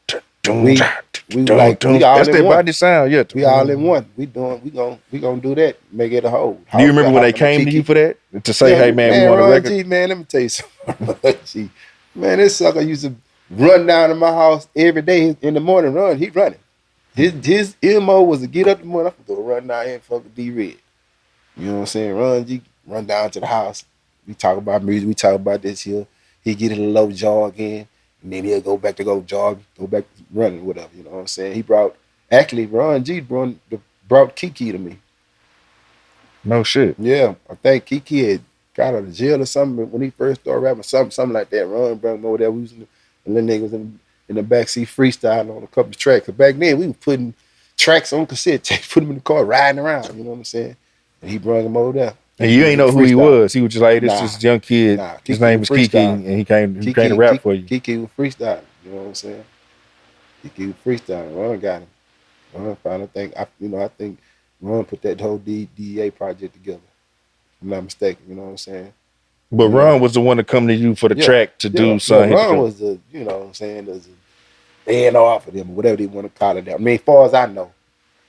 We like, we all that's in their one. Botany sound, yeah. We all in one. We gonna do that. Make it a whole. Do you remember when they came to you for that? To say, hey man, we want a record? G, man, let me tell you something. G, man, this sucker used to run down to my house every day in the morning. He running. His MO was to get up in the morning. I'm gonna go run down here and fuck with D-Red. You know what I'm saying? Ron G, run down to the house. We talk about music. We talk about this here. He get in a low jog in. And then he'll go back to jog, go back to running, whatever. You know what I'm saying? Ron G brought Kiki to me. No shit. Yeah, I think Kiki had got out of jail or something when he first started rapping, something like that. Ron brought him over there. We was and then niggas in the backseat freestyling on a couple of tracks. But back then, we were putting tracks on cassette tape, put them in the car, riding around. You know what I'm saying? And he brought him over there. And you ain't know who he was. He was just like, this is young kid. His name is Kiki, and he came to rap for you. Kiki was freestyling. You know what I'm saying? Kiki was freestyling. Ron got him. Ron finally I think Ron put that whole DEA project together. If I'm not mistaken. You know what I'm saying? But Ron was the one to come to you for the track to do something. Ron was the, you know what I'm saying, there's a A&R for them, or whatever they want to call it. I mean, as far as I know.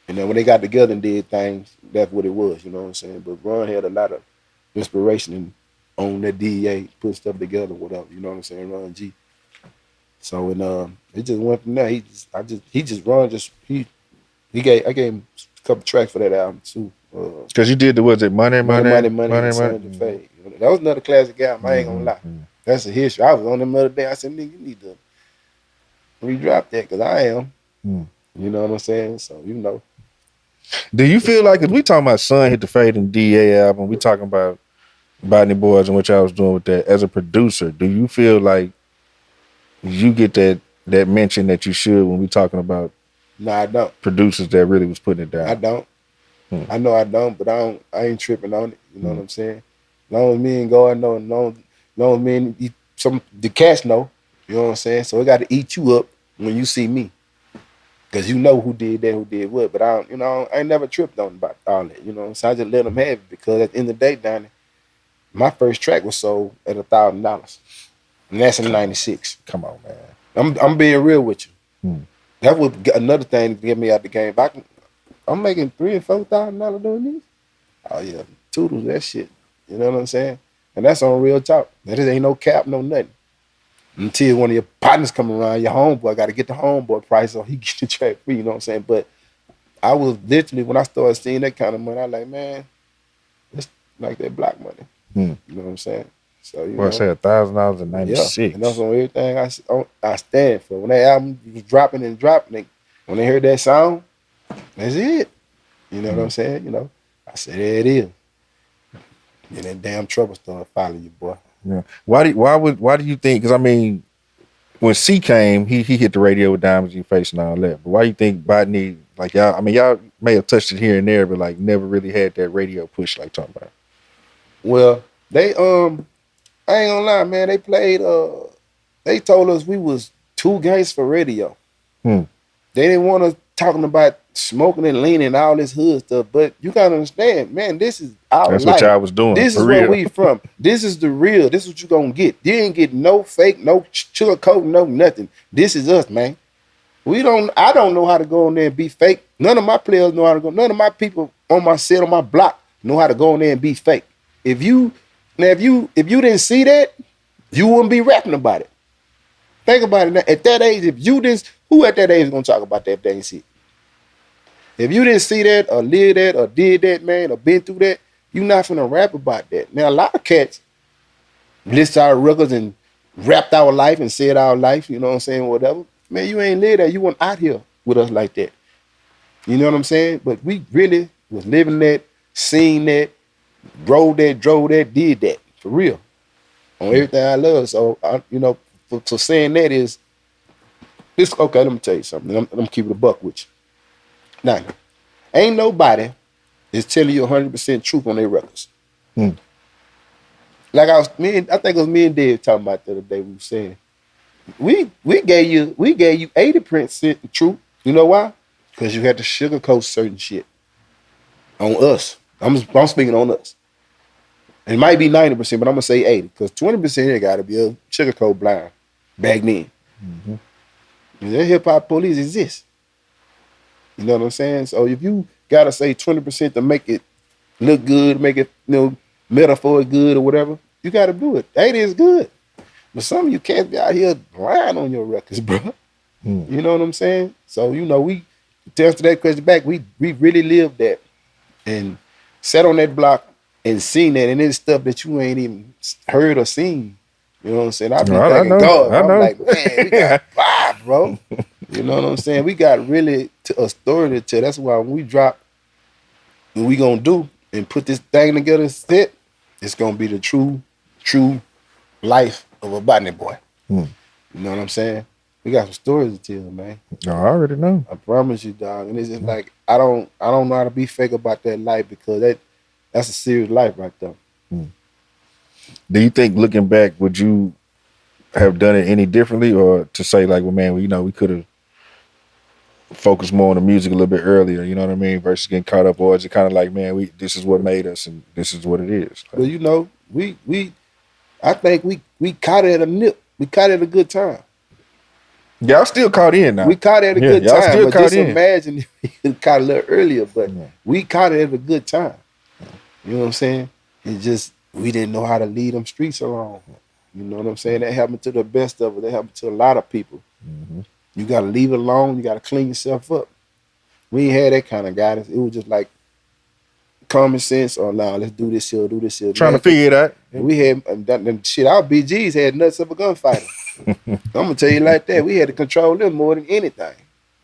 And then when they got together and did things, that's what it was, you know what I'm saying? But Ron had a lot of inspiration on that DEA, put stuff together, whatever, you know what I'm saying? Ron G. So it just went from there. He just run I gave him a couple tracks for that album too. Because you did was it Money, Money, Son of the Fade. That was another classic album. I ain't gonna lie. That's a history. I was on them the other day. I said, nigga, you need to re-drop that because I am. You know what I'm saying? So Do you feel like, because we talking about Son Hit the Fade and DEA album, we talking about Botany Boys and what y'all was doing with that. As a producer, do you feel like you get that mention that you should when we talking about I don't. Producers that really was putting it down? I don't. I know I don't, but I ain't tripping on it. You know what I'm saying? As long as me and God know, long as me and the cats know, you know what I'm saying? So it got to eat you up when you see me. Because you know who did that, who did what. But I ain't never tripped on about all that. You know, so I just let them have it because at the end of the day, Donnie, my first track was sold at $1,000. And that's in '96. Come on, man. I'm being real with you. That was another thing to get me out the game. I'm making $3,000 and $4,000 doing this. Oh yeah, toodles that shit. You know what I'm saying? And that's on real talk. That ain't no cap, no nothing. Until one of your partners come around, your homeboy got to get the homeboy price so he get the track free. You know what I'm saying? But I was literally, when I started seeing that kind of money, I was like, man, it's like that black money. You know what I'm saying? So I said $1,000 in '96. Yeah, and that's on everything I stand for. When that album was dropping, when they heard that sound, that's it. You know what I'm saying? I said, there it is. And that damn trouble started following you, boy. Yeah. Why do you think? Because I mean, when C came, he hit the radio with Diamonds in Your Face and all that. But why do you think Botany, like y'all? I mean, y'all may have touched it here and there, but like never really had that radio push like talking about. Well, they I ain't gonna lie, man. They played. They told us we was too gangs for radio. They didn't want us talking about smoking and leaning and all this hood stuff. But you gotta understand, man, this is our That's life. what y'all was doing. This is real. where we from. This is the real. This is what you gonna get. You ain't get no fake, no sugarcoat, no nothing. This is us, man. I don't know how to go in there and be fake. None of my players know how to go. None of my people on my set, on my block, know how to go in there and be fake. If you didn't see that, you wouldn't be rapping about it. Think about it now. At that age, who at that age is gonna talk about that if they ain't see it? If you didn't see that or live that or did that, man, or been through that, you not finna rap about that. Now, a lot of cats list our records and rapped our life and said our life, you know what I'm saying, whatever. Man, you ain't live that. You weren't out here with us like that. You know what I'm saying? But we really was living that, seen that, rode that, drove that, did that, for real. On everything I love. So, for saying that is, okay, let me tell you something. I'm keeping a buck with you. Now, ain't nobody is telling you 100% truth on their records. Like I think it was me and Dave talking about the other day. We were saying we gave you 80% truth. You know why? Because you had to sugarcoat certain shit on us. I'm speaking on us. It might be 90%, but I'm gonna say 80 because 20% it got to be a sugarcoat blind back then. The hip hop police exist. You know what I'm saying? So if you gotta say 20% to make it look good, make it metaphor good or whatever, you gotta do it. 80 is good. But some of you can't be out here lying on your records, bro. You know what I'm saying? So we to answer that question back, we really lived that and sat on that block and seen that, and it's stuff that you ain't even heard or seen. You know what I'm saying? I be thanking God. I'm like, man, we got vibe, bro. You know what I'm saying? We got really a story to tell. That's why when we drop, what we gonna do and put this thing together and sit, it's gonna be the true life of a Botany boy. You know what I'm saying? We got some stories to tell, man. No, I already know. I promise you, dog. And it's just like I don't know how to be fake about that life because that's a serious life right there. Do you think, looking back, would you have done it any differently, or to say like, well, man, we could have focused more on the music a little bit earlier, you know what I mean, versus getting caught up, or is it kind of like, man, this is what made us and this is what it is? Like, well, I think we caught it at a nip. We caught it at a good time. Y'all still caught in now. We caught it at a good y'all time. Still but caught just in. Imagine if we caught a little earlier, but we caught it at a good time. You know what I'm saying? It's just we didn't know how to lead them streets along. You know what I'm saying? That happened to the best of us. That happened to a lot of people. You got to leave it alone. You got to clean yourself up. We ain't had that kind of guidance. It was just like common sense. Or now let's do this here, do this here. Trying to figure it out. We had shit. Our BGs had nuts of a gunfighter. I'm gonna tell you like that. We had to control them more than anything.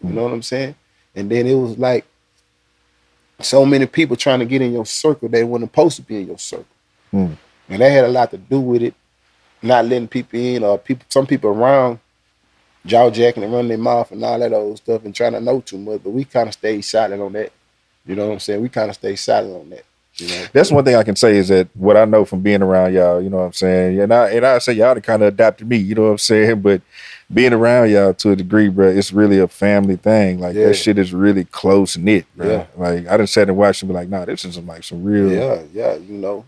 You know what I'm saying? And then it was like so many people trying to get in your circle. They weren't supposed to be in your circle, and that had a lot to do with it. Not letting people in, or some people around jaw jacking and running their mouth and all that old stuff and trying to know too much. But we kind of stayed silent on that. You know what I'm saying? We kind of stayed silent on that. You know? That's one thing I can say is that what I know from being around y'all, you know what I'm saying? And I say y'all kind of adopted me, you know what I'm saying? But being around y'all to a degree, bro, it's really a family thing. Like that shit is really close knit, bro. Yeah. Like I done sat and watched and be like, nah, this is like some real. Yeah. You know,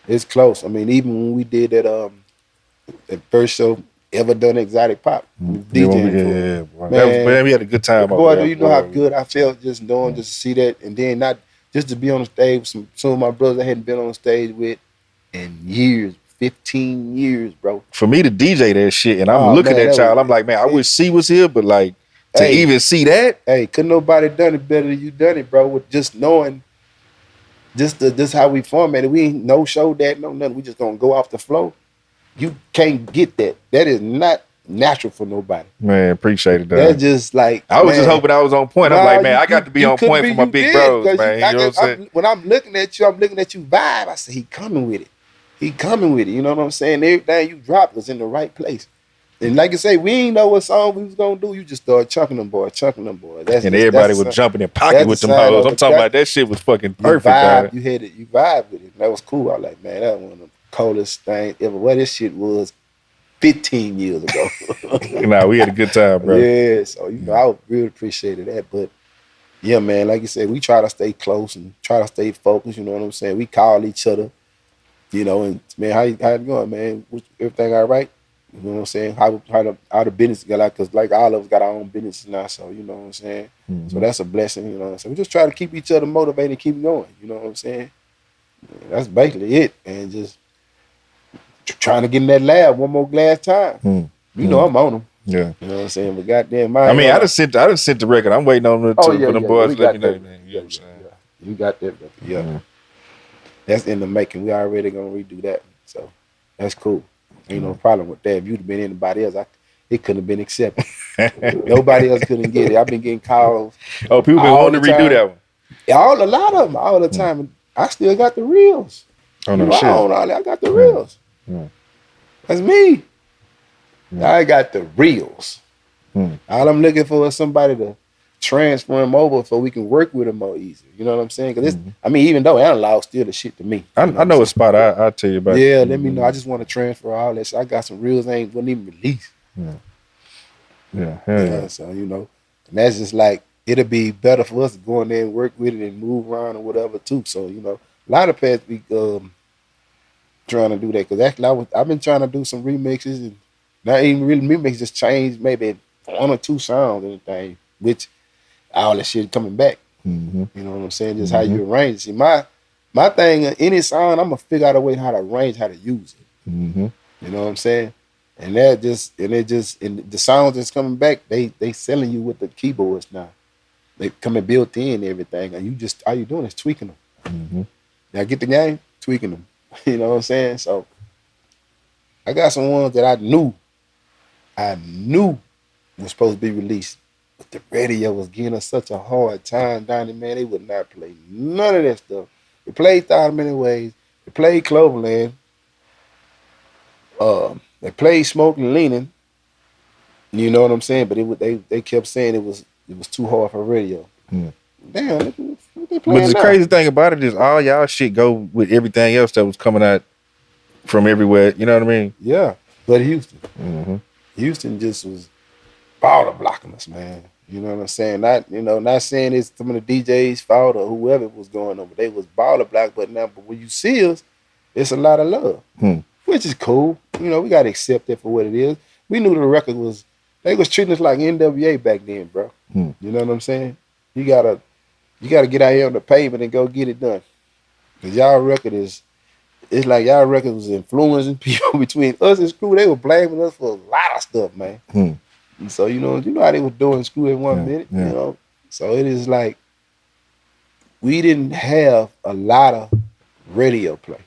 it's close. I mean, even when we did that first show ever done Exotic Pop, DJing boy. Man, we had a good time. Boy, do you know how good I felt just knowing, just to see that, and then not just to be on the stage with some of my brothers I hadn't been on the stage with in years, 15 years, bro. For me to DJ that shit, and I'm looking at y'all, I'm like, man, I wish C was here, but like to even see that, couldn't nobody done it better than you done it, bro. With just knowing. Just how we formatted. We ain't no show that, no nothing. We just gonna go off the flow. You can't get that. That is not natural for nobody. Man, appreciate it, dog. That's just like I was just hoping I was on point. I'm like, man, I got to be on point for my big bros, man. You know what I'm saying? When I'm looking at you vibe. I say he coming with it. He coming with it. You know what I'm saying? Everything you dropped was in the right place. And like I say, we ain't know what song we was gonna do. You just started chunking them boys. And everybody was jumping in pocket with them hoes. I'm talking about that shit was fucking perfect. You vibe with it. That was cool. I was like, man, that was one of the coldest things ever. What this shit was 15 years ago. Nah, we had a good time, bro. Yeah, so you know, I really appreciated that. But yeah, man, like you said, we try to stay close and try to stay focused. You know what I'm saying? We call each other, you know, and man, how it going, man? Everything all right? You know what I'm saying? How the business got like, cause like all of us got our own business now, so you know what I'm saying. So that's a blessing, you know what I'm saying. We just try to keep each other motivated and keep going. You know what I'm saying? That's basically it, and just trying to get in that lab one more glass time. You know I'm on them. Yeah, you know what I'm saying. But goddamn, I mean, I just sent the record. I'm waiting on for them boys to let me know. You know what I'm saying? You got that record. Yeah, that's in the making. We already gonna redo that, so that's cool. Ain't no problem with that. If you'd have been anybody else, it couldn't have been accepted. Nobody else couldn't get it. I've been getting calls. Oh, people been wanting to redo that one. A lot of them, all the time. And I still got the reels. Oh no, shit. I got the reels. That's me. I got the reels. All I'm looking for is somebody to transfer them over so we can work with them more easy. You know what I'm saying? Because I mean, even though analog still the shit to me. I know a spot I'll tell you about. Yeah, let me know. I just want to wasn't all that shit. I got some reels wasn't even released. Yeah. So, you know, and that's just like, it'll be better for us to go in there and work with it and move around or whatever too. So, you know, a lot of pets be trying to do that. Because actually I've been trying to do some remixes and not even really remixes, just change maybe one or two sounds and thing, which all that shit coming back. You know what I'm saying? Just how you arrange it. See, my thing, any song, I'm gonna figure out a way how to arrange, how to use it. You know what I'm saying? And the sounds that's coming back, they selling you with the keyboards now. They coming built in everything, and you just all you doing is tweaking them. Now get the game, tweaking them. You know what I'm saying? So I got some ones that I knew was supposed to be released. But the radio was giving us such a hard time, Donnie, man. They would not play none of that stuff. They played Thousand Many Ways. They played Cloverland. They played Smoke and Leaning. You know what I'm saying? But they kept saying it was too hard for radio. Damn, they but the crazy thing about it is all y'all shit go with everything else that was coming out from everywhere. You know what I mean? Yeah, but Houston. Houston just was baller blocking us, man. You know what I'm saying? Not saying it's some of the DJs' fault or whoever was going on, but they was baller block. But when you see us, it's a lot of love, which is cool. You know, we gotta accept it for what it is. We knew the record was, they was treating us like NWA back then, bro. You know what I'm saying? You gotta get out here on the pavement and go get it done. Cause y'all record is it's like y'all records was influencing people between us and Screw. They were blaming us for a lot of stuff, man. And so you know how they was doing Screw in 1 minute, you know. So it is like we didn't have a lot of radio play.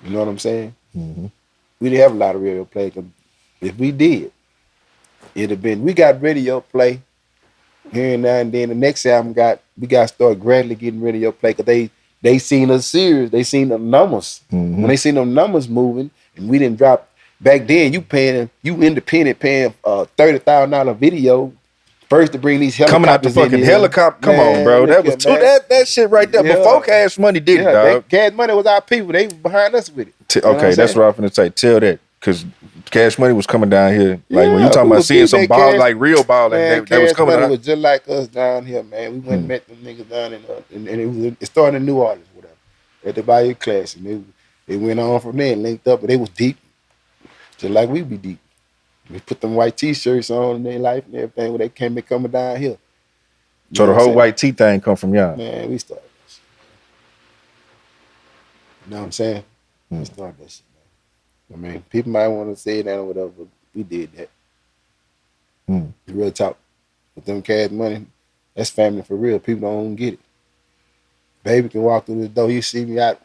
You know what I'm saying? Mm-hmm. We didn't have a lot of radio play. If we did, it'd have been we got radio play here and now and then. The next album we got to start gradually getting radio play because they seen us serious. They seen the numbers. Mm-hmm. When they seen them numbers moving, and we didn't drop. Back then, you independent paying $30,000 video first to bring these helicopters coming out the fucking helicopter. Come on, bro. That was that shit right there before Cash Money did it, dog. Cash Money was our people. They was behind us with it. Okay, that's what I'm finna say. Tell that because Cash Money was coming down here. Like when you talking about seeing some ball, like real ball, like that was coming out. It was just like us down here, man. We went and met them niggas down and it started a new artist, whatever, at the Bayou Classic. And it went on from there and linked up, but they was deep, just like we be deep. We put them white T-shirts on in their life and everything when they came coming down here. So the whole white T thing come from y'all. Man, we started this. You know what I'm saying? We started this shit, man. I mean, people might want to say that or whatever, but we did that. Real talk. With them Cash Money, that's family for real. People don't get it. Baby can walk through the door, you see me out.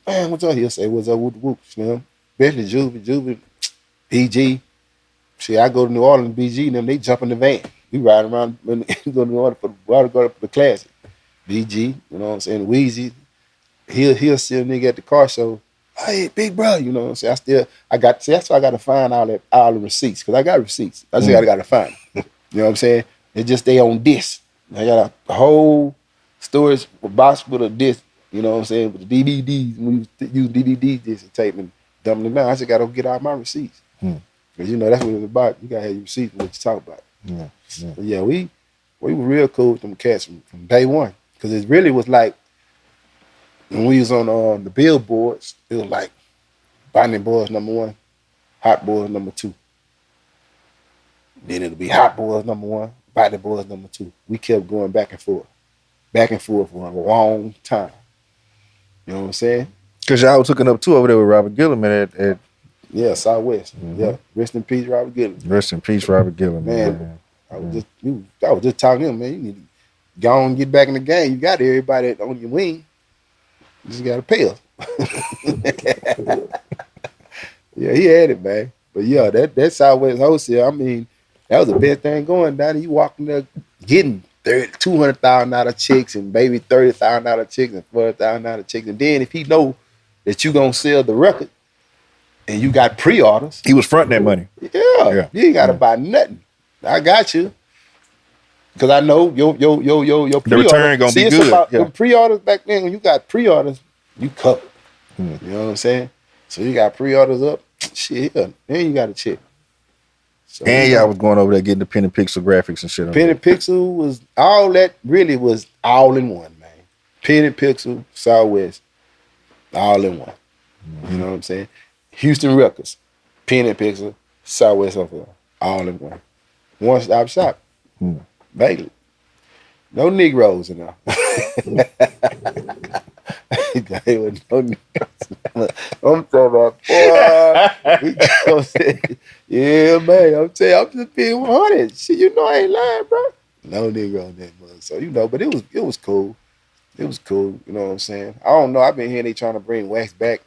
Man, what's up? He'll say, what's up with the whoops, you know? Especially Juvie, BG. See, I go to New Orleans, BG, and them, they jump in the van. We ride around when we go to New Orleans go to the classic. BG, you know what I'm saying? Wheezy, he'll see a nigga at the car show. Hey, big brother, you know what I'm saying? That's why I got to find all the receipts, because I got receipts. I just got to find them. You know what I'm saying? It's just they on disc. I got a whole storage box with a disc, you know what I'm saying, with the DVDs. When we use DVD discs and tape and dump them down, I just got to get all my receipts. Because, you know, that's what it's about. You got to have your receipts what you talk about. But yeah, we were real cool with them cats from day one. Because it really was like, when we was on the billboards, it was like Botany Boys #1, Hot Boys #2. Then it'll be Hot Boys #1, Botany Boys #2. We kept going back and forth for a long time. You know what I'm saying? Because y'all was hooking up too over there with Robert Gilliman at Southwest. Yeah, rest in peace, Robert Gilliman. Rest in peace, Robert Gilliman. Man, I was just talking to him, man. You need to go on and get back in the game. You got everybody on your wing. You just got to pay us. Yeah, he had it, man. But yeah, that Southwest wholesale, I mean, that was the best thing going down there. You walking there getting $200,000 checks and baby $30,000 checks and $40,000 checks. And then if he know that you gonna sell the record and you got pre-orders. He was fronting that money. Yeah. You ain't gotta buy nothing. I got you. Because I know your pre-order. The return gonna be good. The pre-orders back then, when you got pre-orders, you covered. You know what I'm saying? So you got pre-orders up, shit, then you got a check. So, and y'all was going over there getting the Penny Pixel graphics and shit. Penny Pixel was all that really was all in one, man. Penny Pixel, Southwest, all in one. You know what I'm saying? Houston Records, Penny Pixel, Southwest, all in one. One stop shop. Vaguely. No Negroes in there. There was no Negroes. I'm talking about, boy. Yeah, man. I'm telling you, I'm just being 100. Shit, you know I ain't lying, bro. No Negro in that mother. So, you know, but it was cool. It was cool. You know what I'm saying? I don't know. I've been hearing they trying to bring Wax back.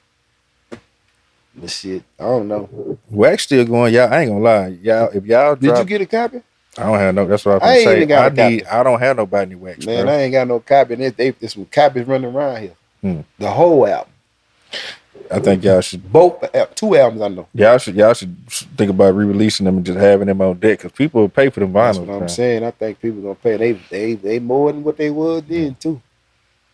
But shit, I don't know. Wax still going, y'all. I ain't gonna lie. Y'all, if y'all Did you get a copy? I don't have no. That's what I was gonna say. I don't have nobody Wax. Man, bro. I ain't got no copy. There's some copies running around here. The whole album. I think y'all should two albums. I know. Y'all should think about re-releasing them and just having them on deck because people will pay for them vinyls. That's what I'm saying. I think people gonna pay. They more than what they was then too.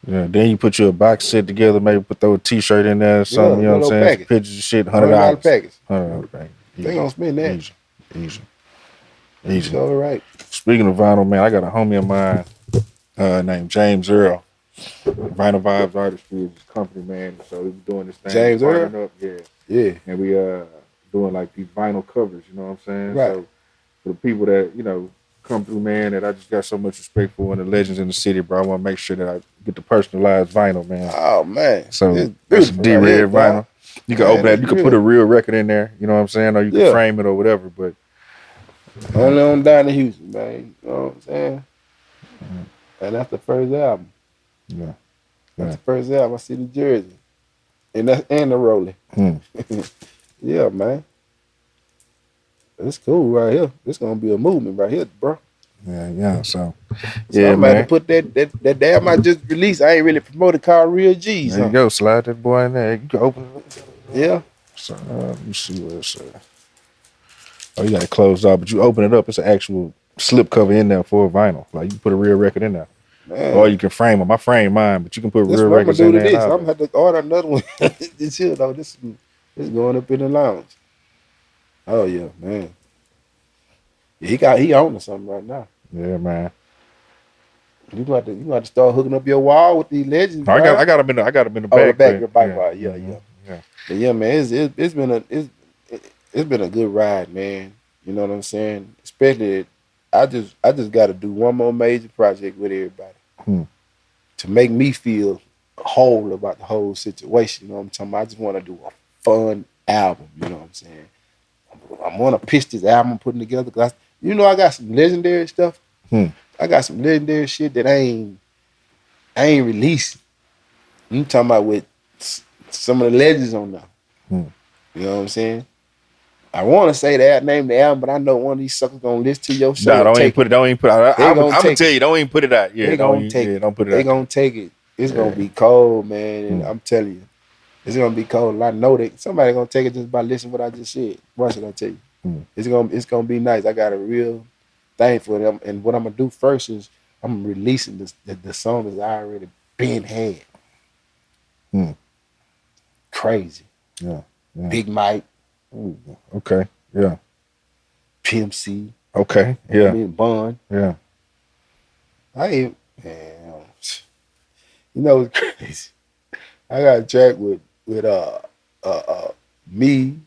Yeah. Then you put your box set together. Maybe put throw a T-shirt in there or something. You know what I'm saying? Package. Pictures and shit. $100 package. $100 package. They gonna spend that. Easy. All right. Speaking of vinyl, man, I got a homie of mine named James Earl. Vinyl Vibes Artistry is his company, man. So we doing this thing. James Earl? Up, yeah. And we doing like these vinyl covers, you know what I'm saying? Right. So for the people that, you know, come through, man, that I just got so much respect for, and the legends in the city, bro. I want to make sure that I get the personalized vinyl, man. Oh man, So it's that's a beautiful right here, D-Red dog. vinyl. You can Man, open that. it's You can put a real. real record in there. You know what I'm saying? Or you can Yeah, frame it or whatever. But only on Donnie Houston, man. You know what I'm saying? And that's the first album. yeah, That's yeah. the first album. I see the jersey, and the Rolling. Yeah, man. It's cool right here. It's gonna be a movement right here, bro. Yeah. So So yeah, I'm about to man. put that damn I just released. I ain't really promoted called Real G's, There you huh? go. Slide that boy in there. You can open it. Yeah. So let me see what it's. Oh, you got it closed off, but you open it up. It's an actual slip cover in there for a vinyl. Like you can put a real record in there, or Man. you can frame them. I frame mine, but you can put That's real what I'm gonna records do in to there and this. all I'm that. gonna have to order another one. This here though. This is going up in the lounge. Oh yeah, man. Yeah, he on to something right now. Yeah, man. You got to start hooking up your wall with these legends, I bro. I got them in the Oh, the back, back, but your bike yeah, ride. Yeah, yeah. yeah. But yeah, man, it's been a good ride, man. You know what I'm saying? Especially, I just got to do one more major project with everybody to make me feel whole about the whole situation. You know what I'm talking about? I just want to do a fun album. You know what I'm saying? I want to pitch this album putting together because I got some legendary stuff. I got some legendary shit that I ain't released. You talking about with some of the legends on there. You know what I'm saying? I want to say that name the album, but I know one of these suckers gonna listen to your show Nah, and don't even take put it. it. Don't even put it out. They I'm gonna gonna take tell it. you, don't even put it out. Yeah, They gonna take it. don't put it They out. gonna take it. It's Yeah. gonna be cold, man. And I'm telling you, it's gonna be cold. And I know that somebody gonna take it just by listening to what I just said. What should I tell you? It's gonna be nice. I got a real thing for them. And what I'm gonna do first is I'm releasing the song that I already been had. Crazy. Yeah. Big Mike. Ooh, okay. Yeah. Pimp C. Okay. You know what I Yeah. mean? Bun. Yeah. I ain't, man. You know it's crazy. I got a track with me,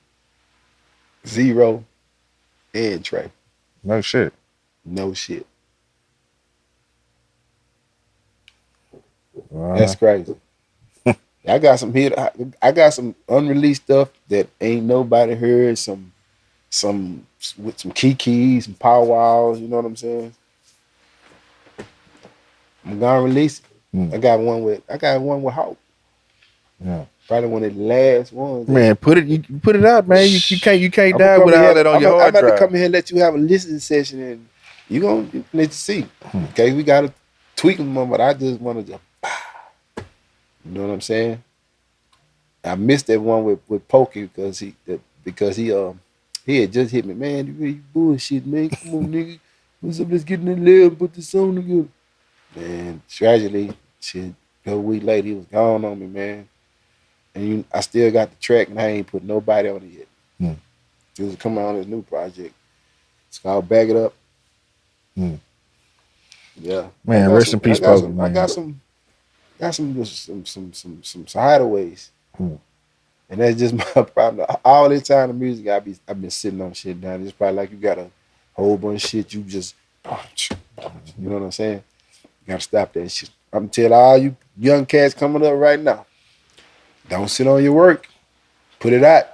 Zero, and Trey. No shit. No shit. Wow. That's crazy. I got some hit. I got some unreleased stuff that ain't nobody heard. Some with some keys, some power walls. You know what I'm saying? I'm gonna release it. I got one with Hawk. Yeah. Probably one of the last ones. Man, you put it out, man. You can't I'm gonna die come in without all here. that on your I'm hard about to come drive. in here and let you have a listening session, and you let you see. Okay, we gotta tweak them, but I just want to you know what I'm saying? I missed that one with Pokey because he had just hit me, man. You really bullshit, man. Come on, nigga. What's up? Let's get in the lab and put the song together. Man, tragically, shit, a week later he was gone on me, man. And I still got the track, and I ain't put nobody on it yet. It was coming on this new project. It's called Back It Up. Yeah, Man, rest in peace, Pokey, man. I got some hideaways. And that's just my problem. All this time in music, I've been sitting on shit down. It's probably like you got a whole bunch of shit you just, you know what I'm saying? You gotta stop that shit. I'm telling all you young cats coming up right now, don't sit on your work. Put it out.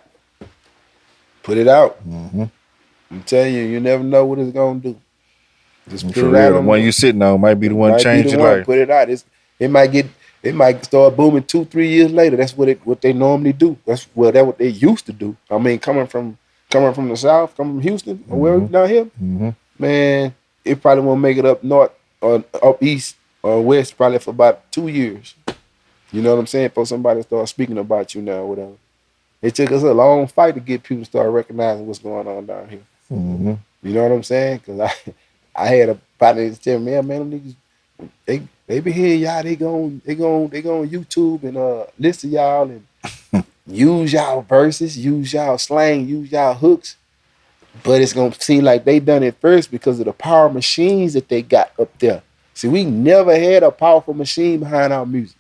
Put it out. I'm telling you, you never know what it's gonna do. Just put For it real, out the on one you sitting on might be the one change your life. Put it out. It might start booming 2-3 years later. That's what they normally do. That's what they used to do. I mean, coming from the South, coming from Houston or wherever down here, man, it probably won't make it up north or up east or west probably for about 2 years. You know what I'm saying? For somebody to start speaking about you now or whatever. It took us a long fight to get people to start recognizing what's going on down here. You know what I'm saying? Because I had a partner that tell me, man, them niggas, they be hearing y'all, they go on YouTube and listen to y'all and use y'all verses, use y'all slang, use y'all hooks. But it's gonna seem like they done it first because of the power machines that they got up there. See, we never had a powerful machine behind our music.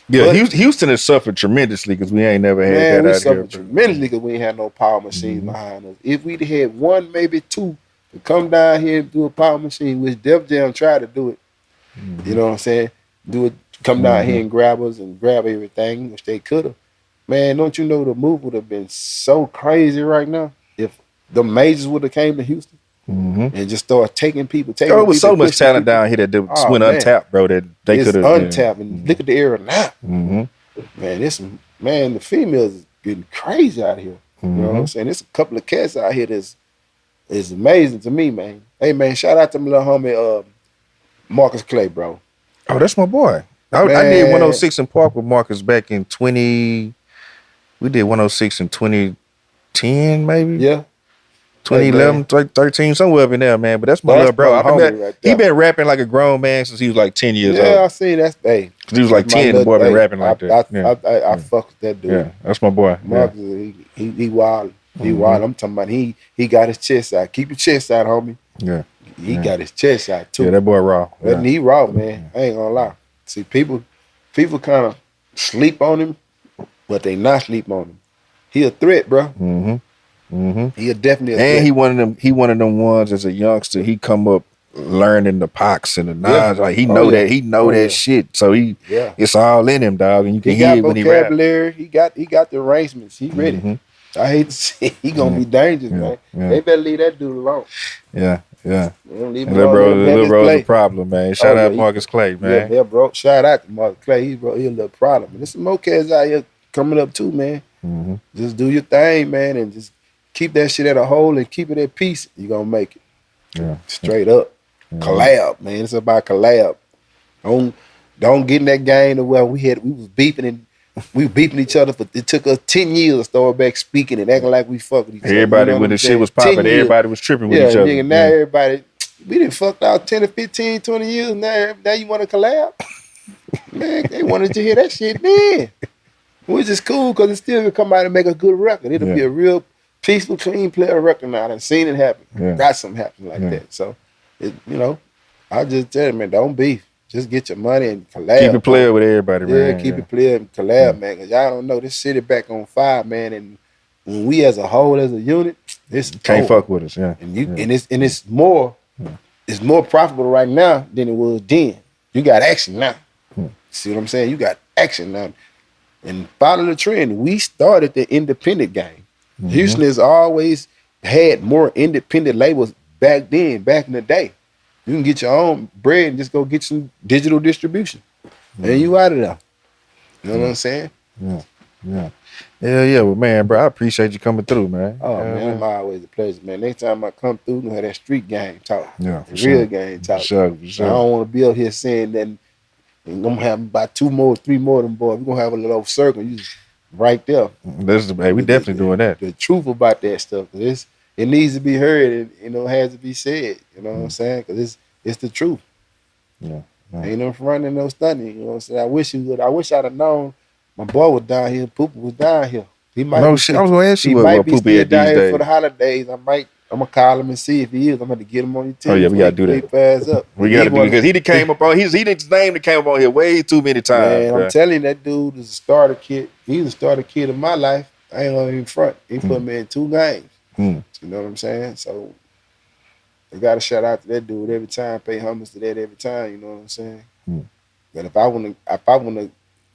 Yeah, but, Houston has suffered tremendously because we ain't never had that we out here. suffered tremendously because we ain't had no power machines behind us. If we'd had one, maybe two, to come down here and do a power machine, which Def Jam tried to do it. You know what I'm saying? Do it, come down here and grab us and grab everything, which they could have. Man, don't you know the move would have been so crazy right now if the majors would have came to Houston and just started taking people. It was so much talent down here that went untapped, bro. That they could have untapped. And look at the era now, man. The females is getting crazy out here. You know what I'm saying? There's a couple of cats out here that's amazing to me, man. Hey, man, shout out to my little homie Marcus Clay, bro. Oh, that's my boy. I did 106 in Park with Marcus back in 20. We did 106 in 2010, maybe. Yeah. 2011, 13, somewhere up in there, man. But that's my little bro. He been rapping like a grown man since he was like 10 years old. Yeah, I seen that. Hey, because he was like 10, the boy been rapping like that. I fuck with that dude. Yeah, that's my boy. Marcus, he wild. He wild. I'm talking about he got his chest out. Keep your chest out, homie. Yeah. He got his chest out too. Yeah, that boy raw. He raw, man. I ain't gonna lie. See, people kind of sleep on him, but they not sleep on him. He a threat, bro. He a definitely a threat. And he one of them ones as a youngster. He come up learning the pox and the knives. Like he know that shit. So it's all in him, dog. And you can hear it when he rap. Vocabulary. He got the arrangements. He ready. I hate to say he gonna be dangerous, man. They better leave that dude alone. Yeah. Leave little bro's a problem, man. Shout out Marcus Clay, man. Yeah, bro. Shout out to Marcus Clay. He a little problem. And there's some more cats out here coming up too, man. Just do your thing, man, and just keep that shit at a hole and keep it at peace. You gonna make it. Yeah. Straight up. Collab, man. It's about collab. Don't get in that game to where we was beefing each other, but it took us 10 years to start back speaking and acting like we fuck with each other. Everybody, when the shit was popping, everybody was tripping with each other. Nigga, now everybody, we done fucked out 10 to 15, 20 years. Now you want to collab? Man, they wanted to hear that shit then. Which is cool because it still gonna come out and make a good record. It'll be a real peaceful, clean player record now. I've seen it happen. Got something happen like that. So, I just tell you, man, don't beef. Just get your money and collab. Keep it player with everybody, man. Yeah, keep it player and collab, man. Because y'all don't know, this city back on fire, man. And when we as a whole, as a unit, it's can't fuck with us, And it's more profitable right now than it was then. You got action now. See what I'm saying? You got action now. And follow the trend. We started the independent game. Houston has always had more independent labels back then, back in the day. You can get your own bread and just go get some digital distribution. And you out of there. You know what I'm saying? Yeah. Well, man, bro, I appreciate you coming through, man. Oh, man, it's always a pleasure, man. Next time I come through, we're going to have that street game talk. Yeah, for real game talk. For sure. I don't want to be up here saying that we're going to have about 2 more, 3 more of them boys. We're going to have a little circle. You just right there. We definitely doing that. The truth about that stuff. Cause it needs to be heard and it has to be said. You know what I'm saying? Because it's the truth. Yeah. Ain't no running, no stunning. You know what I'm saying? I wish I'd have known my boy was down here. Poopa was down here. He might I was going to ask you what Poopa is down these here days. for the holidays. I'm going to call him and see if he is. I'm going to get him on your team. Oh, yeah, we got to do that. Up. We got to do it because he came up on, his name that came up on here way too many times. Man, I'm telling you, that dude is a starter kid. He's a starter kid of my life. I ain't going to even front. He put me in 2 games. You know what I'm saying? So, I got to shout out to that dude every time, pay homage to that every time, you know what I'm saying? But if I wouldn't have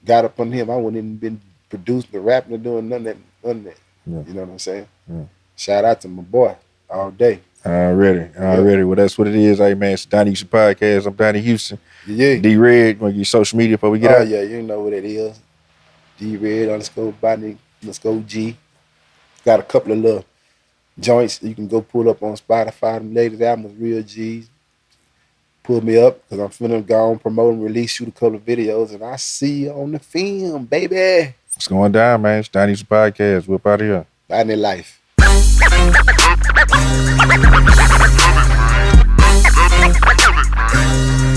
got up on him, I wouldn't even been producing or rapping or doing none of that. You know what I'm saying? Shout out to my boy all day. Already. Well, that's what it is. Hey, man, it's Donnie Houston Podcast. I'm Donnie Houston. Yeah. D-Red, want your social media before we get out? Yeah, you know what it is. D-Red _Botney _G. Got a couple of little joints you can go pull up on Spotify. Them latest albums, Real G's. Pull me up because I'm finna go on, promote and release, shoot a couple of videos, and I see you on the film, baby. It's going down, man. It's Donnie Houston Podcast. We're out of here. Nightlife.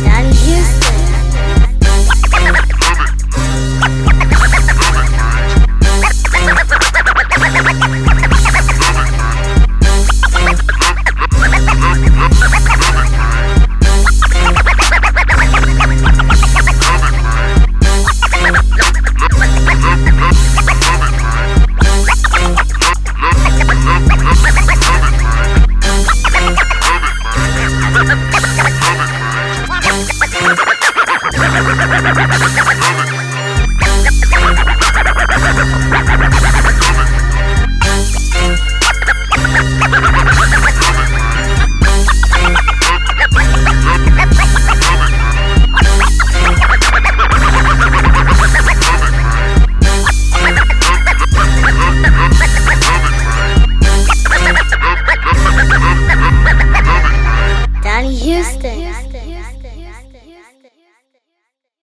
Donnie Houston. Donnie Houston.